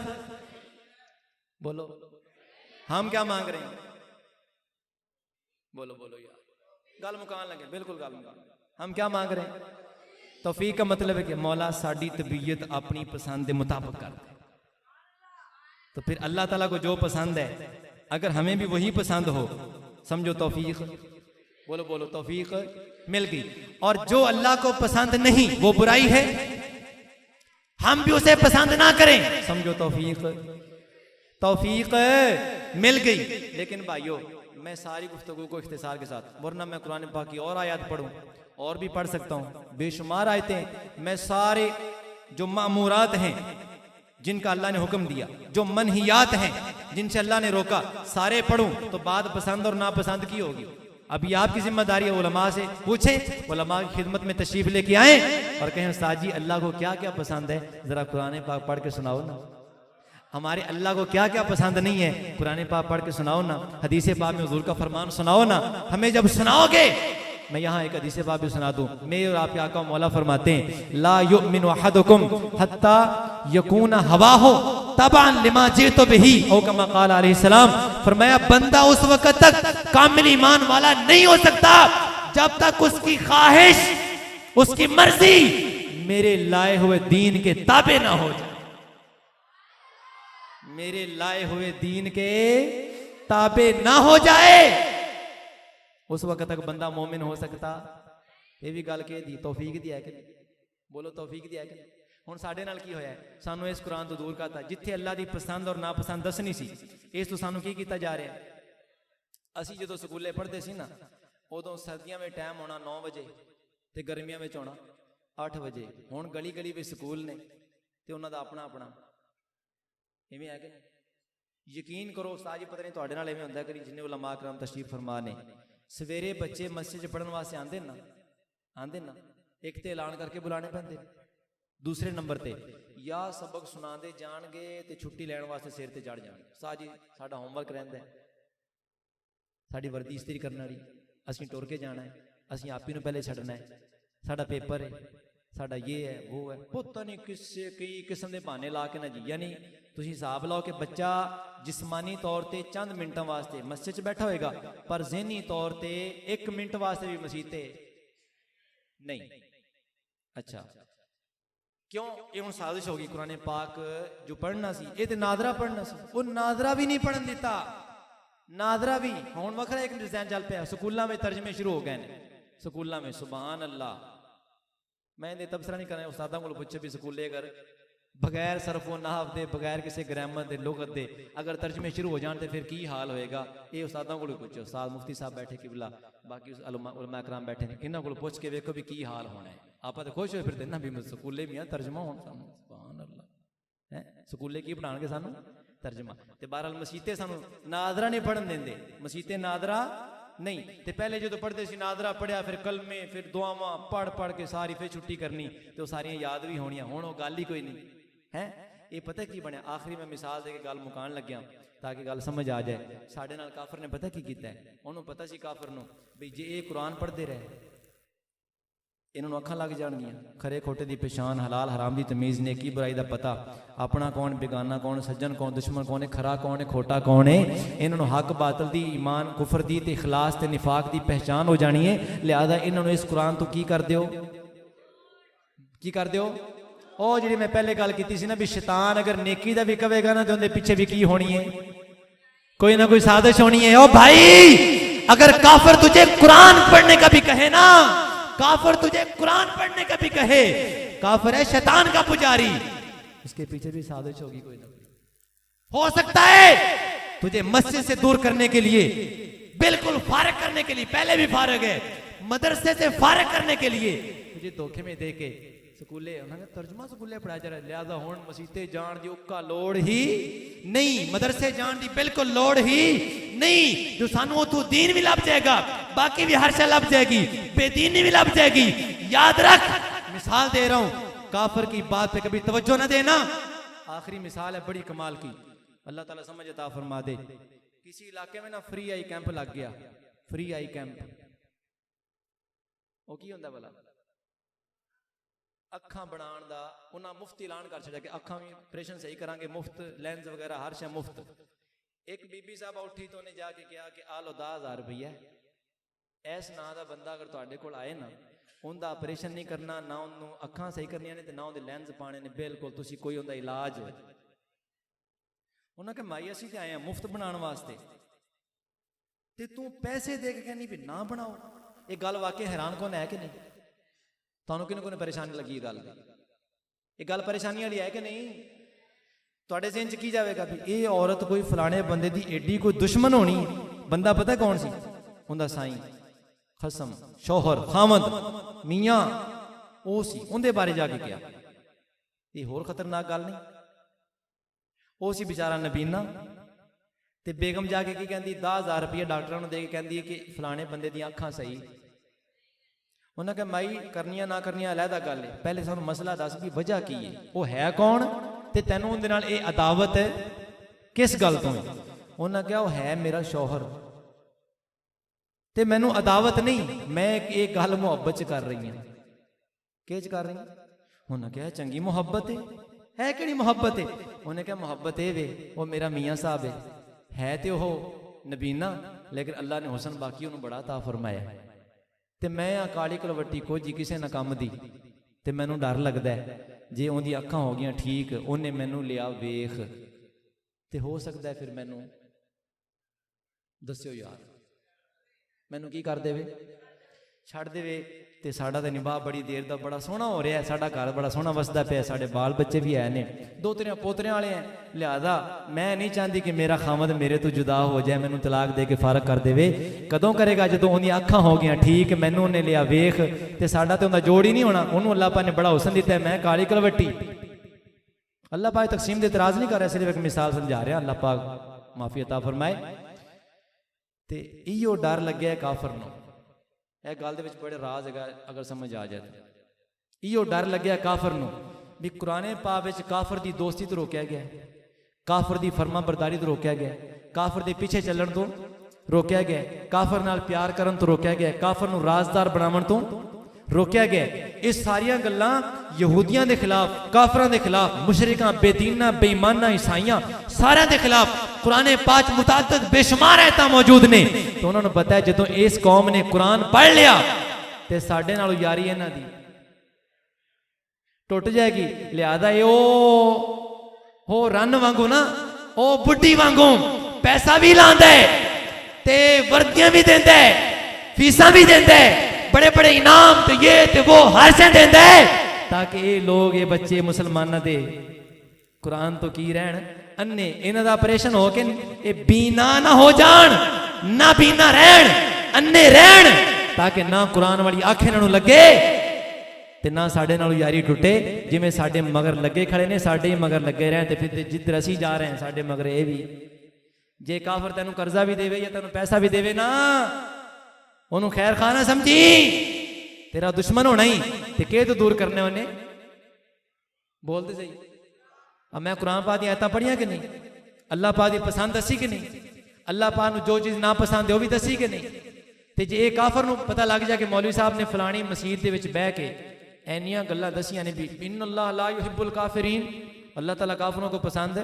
बोलो हम क्या मांग रहे हैं? बोलो बोलो यार, गल मुकान लगे, बिल्कुल गल मुकान। हम क्या मांग रहे हैं? तौफीक का मतलब है कि मौला साड़ी तबीयत अपनी पसंद के मुताबिक कर दे। तो फिर अल्लाह ताला को जो पसंद है अगर हमें भी वही पसंद हो, समझो तौफीक। बोलो बोलो तौफीक मिल गई। और जो अल्लाह को पसंद नहीं वो बुराई है, हम भी उसे पसंद ना करें, समझो तौफीक मिल गई। लेकिन भाइयों, मैं सारी गुफ्तगू को इख्तिसार के साथ, वरना मैं कुरान पाक की और आयत पढ़ूं और भी पढ़ सकता हूं, बेशुमार आयतें। मैं सारे जो मामूरात हैं जिनका अल्लाह ने हुक्म दिया, जो मनहियात हैं जिनसे अल्लाह ने रोका, सारे पढ़ूं तो बात पसंद और नापसंद की होगी। अभी आपकी जिम्मेदारी है उलमा से पूछें, उलमा की खिदमत में तशरीफ लेके आए और कहें उस्ताद जी अल्लाह को क्या क्या पसंद है, जरा कुरान पाक पढ़ के सुनाओ ना। हमारे अल्लाह को क्या क्या पसंद नहीं है, कुरान पाक पढ़ के सुनाओ ना। हदीस पाक में हुजूर का फरमान सुनाओ ना। हमें जब सुनाओगे, मैं यहाँ एक हदीस पाक भी सुना दूं। मेरे और आपके आका मौला फरमाते हैं, ला युमिनु अहदुकुम हत्ता यकूना हवाहु तबान लिमा जितु बिही, औ कमा क़ाल अलैहि सलाम। फरमाया बंदा उस वक्त तक कामिल ईमान वाला नहीं हो सकता जब तक उसकी ख्वाहिश, उसकी मर्जी मेरे लाए हुए दीन के ताबे ना हो जाए। मेरे लाए हुए दीन के ताबे ना हो जाए, उस वक्त तक बंदा मोमिन हो सकता। ये भी गल कह दी, तौफीक दी है कि बोलो तौफीक दी है कि। हुण साडे नाल की होया, सानू इस कुरान तो दूर करता। जिथे अल्लाह दी पसंद और नापसंद दसनी सी, इस तो सानू की कीता जा रहा है। असी जो स्कूले पढ़ते सी ना, उदों सर्दियों में टाइम होना 9 बजे ते गर्मियों में होना 8 बजे। हुण गली गली में स्कूल ने ते उन्हां दा अपना अपना इवें है कि। यकीन करो उस्ताद जी, पता नहीं तुहाडे नाल इवें हुंदा कि जिन्ने उलमा करम तशरीफ फरमा ने, सवेरे बच्चे मस्जिद पढ़ने वास्ते आते ना एक तो ऐलान करके बुलाने पैंदे, दूसरे नंबर ते या सबक सुनाते जाणगे ते छुट्टी लैण वास्ते सिर ते चढ़ जाण, सा जी साडा होमवर्क रहिंदा है, साडी वर्दी इस्त्री करने वाली, असीं टुर के जाना है, असीं आप ही नूं पहले छड्डना है, साडा पेपर है, साडा ये है वो है, पता नहीं किसे कई किस्म के बहाने ला के ना जी। यानी तुसीं हिसाब लाओ कि बच्चा जिसमानी तौर पर चंद मिनटों वास्ते मस्जिद च बैठा होएगा, पर ज़हनी तौर पर 1 मिनट वास्ते भी मसीह ते नहीं। अच्छा क्यों? ये हुण साजिश होगी। कुरान पाक जो पढ़ना सी ये तो नादरा पढ़ना सी, वो नादरा भी नहीं पढ़न दिता, नादरा भी हुण वखरा एक डिजाइन चल पिया, स्कूलों में तर्जमे शुरू हो गए हैं, स्कूलों में सुभान अल्लाह। मैं ये तबसरा नहीं करना, उस्तादां को पूछे भी स्कूले अगर बगैर सरफो नाहव दे बगैर किसी ग्रामर दे लुगत दे अगर तर्जमे शुरू हो जान तो फिर की हाल होएगा, ये उस्तादां को पूछो। उस्ताद मुफ्ती साहब बैठे किबला, बाकी उलमा कराम बैठे ने, इन्हां को पूछ के वेखो भी की हाल होना है। आप तो खुश हो फिर ना भी स्कूले भी तर्जमा हो, सुभान अल्लाह है, स्कूले की पढ़ाएंगे सानू तर्जमा। तो बहरहाल मसीते सानू नादरा नहीं पढ़न देंगे, मसीते नादरा नहीं। तो पहले जो पढ़ते सी नादरा पढ़िया, फिर कलमे, फिर दुआवां पढ़ के सारी फिर छुट्टी करनी, तो सारियां याद भी होनियां। हुण वो गल ही कोई नहीं है। ये पता की बनया, आखिरी मैं मिसाल दे के गल मुकान लग्या ताकि गल समझ आ जाए। साडे नाल काफर ने पता की कीता है, उन्होंने पता सी काफर नूं भी जे ये कुरान पढ़ते रहे इन्होंने अखां लग जाणगियां, खरे खोटे की पहचान, हलाल हराम की तमीज़, नेकी बुराई का पता, अपना कौन बेगाना कौन, सज्जन कौन दुश्मन कौन है, खरा कौन है खोटा कौन है, इन्होंने हक बातल की, ईमान कुफर की ते इखलास ते निफाक की पहचान हो जानी है। लिहाजा इन्होंने इस कुरान तो की कर दियो, की कर दियो। और जी मैं पहले गल की ना भी शैतान अगर नेकी का भी कहेगा ना तो उनके पीछे भी की होनी है, कोई ना कोई साजिश होनी है। ओ भाई अगर काफिर तुझे कुरान पढ़ने का भी कहे ना, काफिर तुझे कुरान पढ़ने का भी कहे, काफिर है शैतान का पुजारी, उसके पीछे भी साजिश होगी कोई ना कोई। हो सकता है तुझे मस्जिद से दूर करने के लिए, बिल्कुल फारिग करने के लिए, पहले भी फारिग है, मदरसे से फारिग करने के लिए तुझे धोखे में दे के स्कूले उन्होंने तर्जमा स्कूले पढ़ाया जा रहा है। लिहाजा हुण मसीते जान दी उक्का लोड़ ही नहीं, मदरसे जान दी बिल्कुल लोड़ ही नहीं। जो सानू तू दीन भी लभ जाएगा, बाकी भी हर शय लभ जाएगी, बेदीनी भी लभ जाएगी। याद रख, मिसाल दे रहा हूं, काफिर की बात पे कभी तवज्जो ना देना। आखिरी मिसाल है बड़ी कमाल की, अल्लाह ताला समझ अता फरमा दे। किसी इलाके में ना फ्री आई कैंप लग गया, फ्री आई कैंप वो की हुंदा भला? अखां बनाने का उन्हें मुफ्त ऐलान कर छड़िया कि अखां भी ऑपरेशन सही करांगे, मुफ्त लेंस वगैरह हर शय मुफ्त। एक बीबी साहब उठी तो उन्हें जाके कहा कि आ लो 10,000 रुपया, इस ना का बंदा अगर तुहाडे कोल आए ना, उनका ऑपरेशन नहीं करना, ना उन्होंने अखां सही करनियां ने, ना उनके लेंस पाने ने, बिल्कुल तुसी कोई उनका इलाज। उन्हें कहा माई असीं ते आए हैं मुफ्त बनाने वास्ते, ते तू पैसे दे के कहनी भी ना बनाओ। ये गल वाकई हैरान कौन है कि नहीं? तुहानू किन्नू किन्नू परेशानी लगी गल? ये गल परेशानी वाली है कि नहीं? तुहाडे ज़हन च की जाएगा भी ये औरत कोई फलाने बंदे दी एडी कोई दुश्मन होनी? बंदा पता कौन सी? उनका साईं, खसम, शौहर, खामद, मियाँ, वो सी। उनके बारे जाके क्या ये होर खतरनाक गल नहीं? वो सी बेचारा नबीना, ते बेगम जाके की कहती 10,000 रुपया डॉक्टर दे के कहती कि फलाने बंदे दी अखां सही। उन्हें कहा माई करनिया ना करनिया अलहदा गल है, पहले सानू मसला दस भी वजह की है, वो है कौन ते तैनू उनदे नाल ये अदावत है किस गल तो है? उन्हें कहा वो है मेरा शौहर ते मैनू अदावत नहीं, मैं एक गल मुहब्बत च कर रही हूं। किस कर रही? उन्हें कहा चंगी मुहब्बत है कि मुहब्बत है? उन्हें कहा मुहब्बत ये वे वो मेरा मियाँ साहब है तो वो नबीना, लेकिन अल्लाह ने हुसन बाकी उन्होंने बड़ा अता फरमाया। तो मैं आ काली कलवट्टी खोजी किसी ना काम दी, तो मैनू डर लगता है जे उनकी अखां हो गई ठीक, उन्हें मैनू लिया वेख, तो हो सकता है फिर मैनू दस्यो यार मैनू की कर देवे, छड़ देवे। तो साडा तो निभा बड़ी देर का बड़ा सोहना हो रहा है, साडा घर बड़ा सोहना वसदा पे, साडे बाल बच्चे भी है ने, दोतरियां पोतरियां वाले हैं। लिहाजा मैं नहीं चाहती कि मेरा खामद मेरे तो जुदा हो जाए, मैनू तलाक दे के फारग कर देवे। कदों करेगा? जदों उन्दी अखां हो गई ठीक, मैनू उन्हें लिया वेख, तो साडा तो उनका जोड़ ही नहीं होना। उन्होंने अल्लाह पाक ने बड़ा हुसन दिता है, मैं काली कलवट्टी। अल्लाह पाक तकसीम दे इतराज नहीं कर रहा, सिर्फ एक मिसाल समझा रहा, अल्लाह पाक माफी अता फरमाए। ਤੇ ਇਹੋ ਡਰ ਲੱਗਿਆ ਕਾਫਰ ਨੂੰ। ਇਹ ਗੱਲ ਦੇ ਵਿੱਚ ਬੜੇ ਰਾਜ਼ ਹੈਗਾ, ਅਗਰ ਸਮਝ ਆ ਜਾਏ ਤਾਂ ਇਹੋ ਡਰ ਲੱਗਿਆ ਕਾਫਰ ਨੂੰ ਵੀ ਕੁਰਾਨ ਪਾਕ ਵਿੱਚ ਕਾਫਰ ਦੀ ਦੋਸਤੀ ਤੋਂ ਰੋਕਿਆ ਗਿਆ, ਕਾਫਰ ਦੀ ਫਰਮਾ ਬਰਦਾਰੀ ਤੋਂ ਰੋਕਿਆ ਗਿਆ, ਕਾਫਰ ਦੇ ਪਿੱਛੇ ਚੱਲਣ ਤੋਂ ਰੋਕਿਆ ਗਿਆ, ਕਾਫਰ ਨਾਲ ਪਿਆਰ ਕਰਨ ਤੋਂ ਰੋਕਿਆ ਗਿਆ, ਕਾਫਰ ਨੂੰ ਰਾਜ਼ਦਾਰ ਬਣਾਉਣ ਤੋਂ ਰੋਕਿਆ ਗਿਆ। ਇਹ ਸਾਰੀਆਂ ਗੱਲਾਂ ਯਹੂਦੀਆਂ ਦੇ ਖਿਲਾਫ, ਕਾਫਰਾਂ ਦੇ ਖਿਲਾਫ, ਮੁਸ਼ਰਿਕਾਂ, ਬੇਦੀਨਾਂ, ਬੇਈਮਾਨਾਂ, ਈਸਾਈਆਂ ਸਾਰਿਆਂ ਦੇ ਖਿਲਾਫ ਕੁਰਾਨ ਪਾਕ ਮੁਤਅੱਦਦ ਬੇਸ਼ੁਮਾਰ ਆਇਤਾਂ ਮੌਜੂਦ ਨੇ। ਤੇ ਉਹਨਾਂ ਨੂੰ ਪਤਾ ਹੈ ਜਦੋਂ ਇਸ ਕੌਮ ਨੇ ਕੁਰਾਨ ਪੜ੍ਹ ਲਿਆ ਤੇ ਸਾਡੇ ਨਾਲੋਂ ਯਾਰੀ ਇਹਨਾਂ ਦੀ ਟੁੱਟ ਜਾਏਗੀ। ਲਿਆਦਾ ਇਹ ਉਹ ਰੰਨ ਵਾਂਗੂ ਨਾ, ਉਹ ਬੁੱਢੀ ਵਾਂਗੂ ਪੈਸਾ ਵੀ ਲਾਉਂਦਾ ਤੇ ਵਰਦੀਆਂ ਵੀ ਦਿੰਦਾ, ਫੀਸਾਂ ਵੀ ਦਿੰਦਾ, बड़े बड़े इनाम तो ये तो वो हर से देंदा है ताकि ये लोग ये बच्चे मुसलमाना दे कुरान तो की रहन अन्ने इन्हां दा ऑपरेशन हो के ये बीना ना हो जान, ना बीना रहन, अन्ने रहन ताकि ना कुरान वाली आंख इन्हां नूं लगे ते ना साडे नाल यारी टुटे। जिवें साडे मगर लगे खड़े ने, साडे ही मगर लगे रहन ते फिर जिधर असीं जा रहे हैं साडे मगर ये भी। जे काफर तैनूं कर्जा भी देवे या तैनूं पैसा भी देवे ना, ਉਹਨੂੰ ਖੈਰ ਖਾਨਾ ਸਮਝੀ, तेरा दुश्मन होना ही ते के तो दूर करने उन्हें। बोलते सही। अब मैं कुरान पाक दी आयतां पढ़ियां कि नहीं, अल्लाह पाक दी पसंद दसी कि नहीं, अल्लाह पाक नूं जो चीज़ ना पसंद है वो भी दसी कि नहीं। ते जे ये काफर नूं पता लग जाए कि मौलवी साहब ने फलानी मसीत दे विच बह के ऐनियां गल्लां दसियां ने भी इन्नल्लाह ला युहिब्बुल काफिरीन, अल्लाह ताला काफरों को पसंद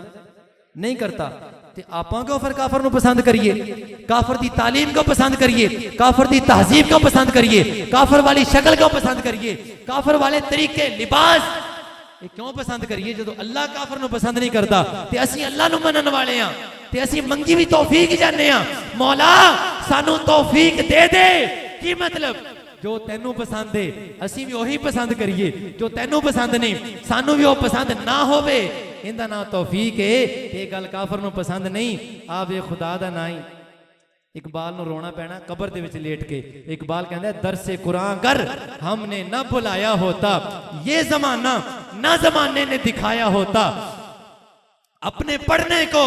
नहीं करता, ते आपां क्यों फिर काफर नूं पसंद करिए, काफर दी तालीम क्यों पसंद करिए, काफर दी तहजीब क्यों पसंद करिए, काफर वाली शक्ल क्यों पसंद करिए, काफर वाले तरीके लिबास ये क्यों पसंद करिए जो अल्लाह काफर नूं पसंद नहीं करता। ते असीं अल्लाह नूं मनन वाले हां ते असीं मंगी भी तौफीक जाने हां, मौला सानू तौफीक दे दे। की मतलब जो तैनू पसंद है असीं भी वही पसंद करिए, जो तैनू पसंद नहीं सानू भी वो पसंद ना होवे, इंदा ना तौफीक है। ये गल काफर नूं पसंद नहीं, आप ये खुदा दा ना ही। इकबाल नूं रोना पैना कब्र दे विच लेट के। इकबाल कहंदा है दर से कुरान कर हमने न बुलाया होता, ये जमाना न जमाने ने दिखाया होता, अपने पढ़ने को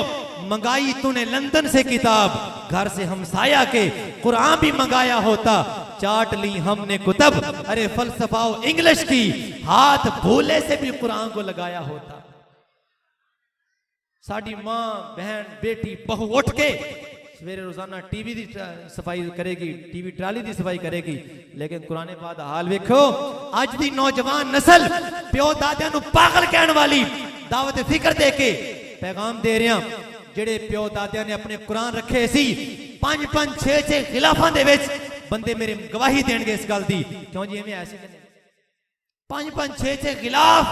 मंगाई तूने लंदन से किताब, घर से हमसाया के कुरान भी मंगाया होता, चाट ली हमने कुतब अरे फलसफाओ इंग्लिश की, हाथ भूले से भी कुरान को लगाया होता। साड़ी मां बहन बेटी बहु उठ के सवेरे रोजाना टीवी की सफाई करेगी, टीवी ट्राली की सफाई करेगी, लेकिन कुरान पाक दा हाल वेखो। अज दी नौजवान नस्ल प्यो दादियां नूं पागल कहण वाली दावत फिक्र दे के पैगाम दे रहे हैं। जेड़े प्यो दादियां ने अपने कुरान रखे सी 5-5 6-6 खिलाफां दे विच, बंदे मेरे गवाही देणगे इस गल दी, क्यों जी एवें ऐसे 5-5 6-6 खिलाफ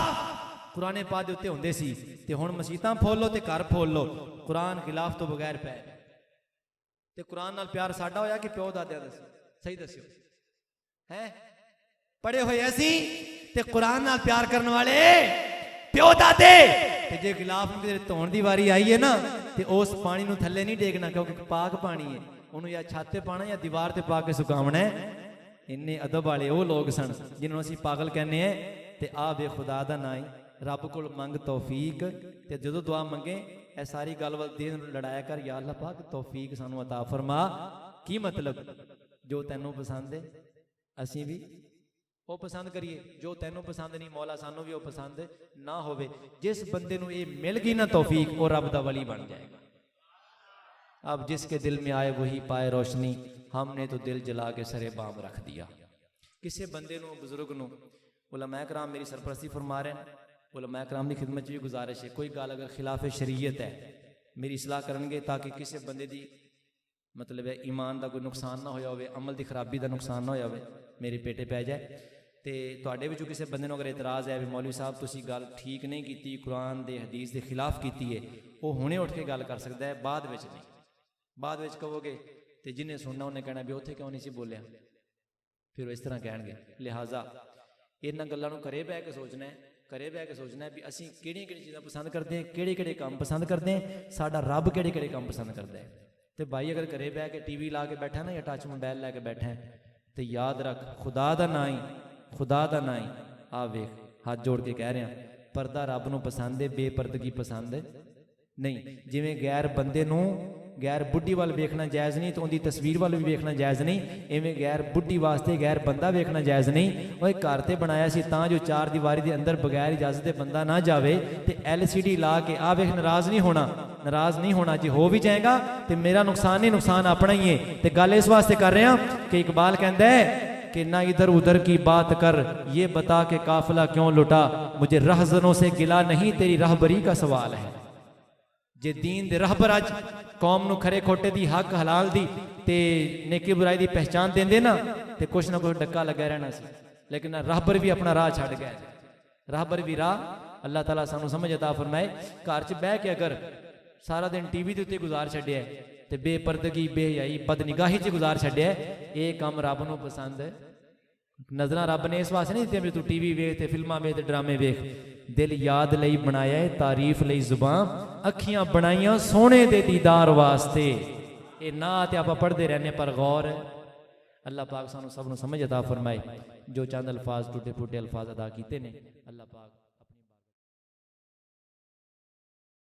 कुरान पाक दे उत्ते हुंदे सी, ते हुण मसीतां फोल लो ते घर फोल लो, कुरान खिलाफ तो बगैर पै। ते कुरान नाल प्यार साडा होया कि प्यो दादियां दा? सही दस्यो है? पढ़े होए असीं ते कुरान नाल प्यार करने वाले प्यो दादे। ते जे खिलाफ धोण दी वारी आई है ना, ते उस पानी नूं थल्ले नहीं टेकना, क्योंकि पाक पानी है, उन्होंने या छत ते पाना या दीवार ते पा के सुकावना है। इन्ने अदब वाले वो लोग सन जिन्होंने असीं पागल कहने हैं। ते आ बे खुदा दा ना ही रब कोल मंग तौफीक, ते जदों दुआ मंगे ए सारी गल वल दिन लड़ाया कर, या अल्लाह पाक तौफीक सानू अता फरमा। की मतलब जो तैनू पसंद है असीं भी वो पसंद करिए, जो तैनू पसंद नहीं मौला सानू भी वो पसंद ना होवे। जिस बंदे नू ये मिल गई ना तौफीक, वो रब दा वली बन जाएगा। अब जिसके दिल में आए वही पाए रोशनी, हमने तो दिल जला के सरे बाम रख दिया। किसी बंदे नू बुजुर्ग नू उलमा कराम मेरी सरपरस्ती फरमा रहे हैं, उलमा कराम की खिदमत भी गुजारिश है, कोई गल अगर खिलाफ शरीयत है मेरी इस्लाह करेंगे, ताकि किसी बंदे की मतलब है ईमान का कोई नुकसान ना होया होवे, अमल की खराबी का नुकसान ना होया होवे, मेरे पेटे पै जाए। तो तुहाडे विचों किसी बंदे नूं अगर इतराज़ है भी मौलवी साहब तुसीं गल ठीक नहीं की, कुरान दे हदीस के खिलाफ की है, वो हुणे उठ के गल कर सकता है, बाद विच नहीं। बाद विच कहोगे तो जिन्हें सुनना उन्हें कहना भी उत्थे क्यों नहीं सी बोलिया, फिर इस तरह कहणगे। लिहाजा इन्हां गल्लां नूं घरे बह के सोचना है, घरे बह के सोचना है भी असीं किहड़ियां चीज़ां पसंद करते हैं, किहड़े काम पसंद करते हैं, साडा रब किहड़े काम पसंद करता है। तो भाई अगर घरे बह के टीवी ला के बैठा ना या टच मोबाइल लैके बैठा है, तो याद रख खुदा दा ना ही, खुदा दा ना ही। आ वेख हाथ जोड़ के कह रहे हैं, पर्दा रब नूं पसंद है, बेपर्दगी पसंद नहीं जिवें गैर बंदे नूं गैर बुढ़ी वाल वेखना जायज़ नहीं तो उनकी तस्वीर वाल भी वेखना जायज़ नहीं, इवें गैर बुढ़ी वास्ते गैर बंदा वेखना जायज़ नहीं। वो घर ते बनाया सी तां जो चार दीवारी के अंदर बगैर इजाजत के बंदा ना जावे तो LCD ला के आ वेख नाराज़ नहीं होना, नाराज़ नहीं होना। जे हो भी जाएगा तो मेरा नुकसान ही नुकसान अपना ही है। तो गल इस वास्ते कर रहे हैं कि इकबाल कहता है कि ना इधर उधर की बात कर, ये बता के काफिला क्यों लुटा, मुझे रहजनों से गिला नहीं तेरी रहबरी का सवाल है। जे दीन दे रहबर अज कौम नू खरे खोटे दी हक हलाल दी ते नेकी बुराई दी पहचान देंदे ना ते कुछ ना कुछ डक्का लगा रहना सी, लेकिन रहबर भी अपना राह छड़ गया। रहबर भी राह अल्लाह ताला सानू समझ अता फरमाए। घर च बह के अगर सारा दिन टीवी के उत्ते गुजार छड्डिया ते बेपर्दगी बेहयाई बदनिगाही च गुजार छड्डिया, ये काम रब नू पसंद है। नजर रब ने इस वास्ते नहीं दित्तियां भी तू टीवी वेख ते फिल्मां वेख ते ड्रामे वेख। दिल याद लई बनाया है, तारीफ लई जुबान, अखियां बनाइयां सोने दे दीदार वास्ते। ये ना ते आप पढ़ते रहने पर गौर है। अल्लाह पाक सानू सब नू समझ अता फरमाए। जो चंद अल्फाज टूटे फूटे अल्फाज अदा किए ने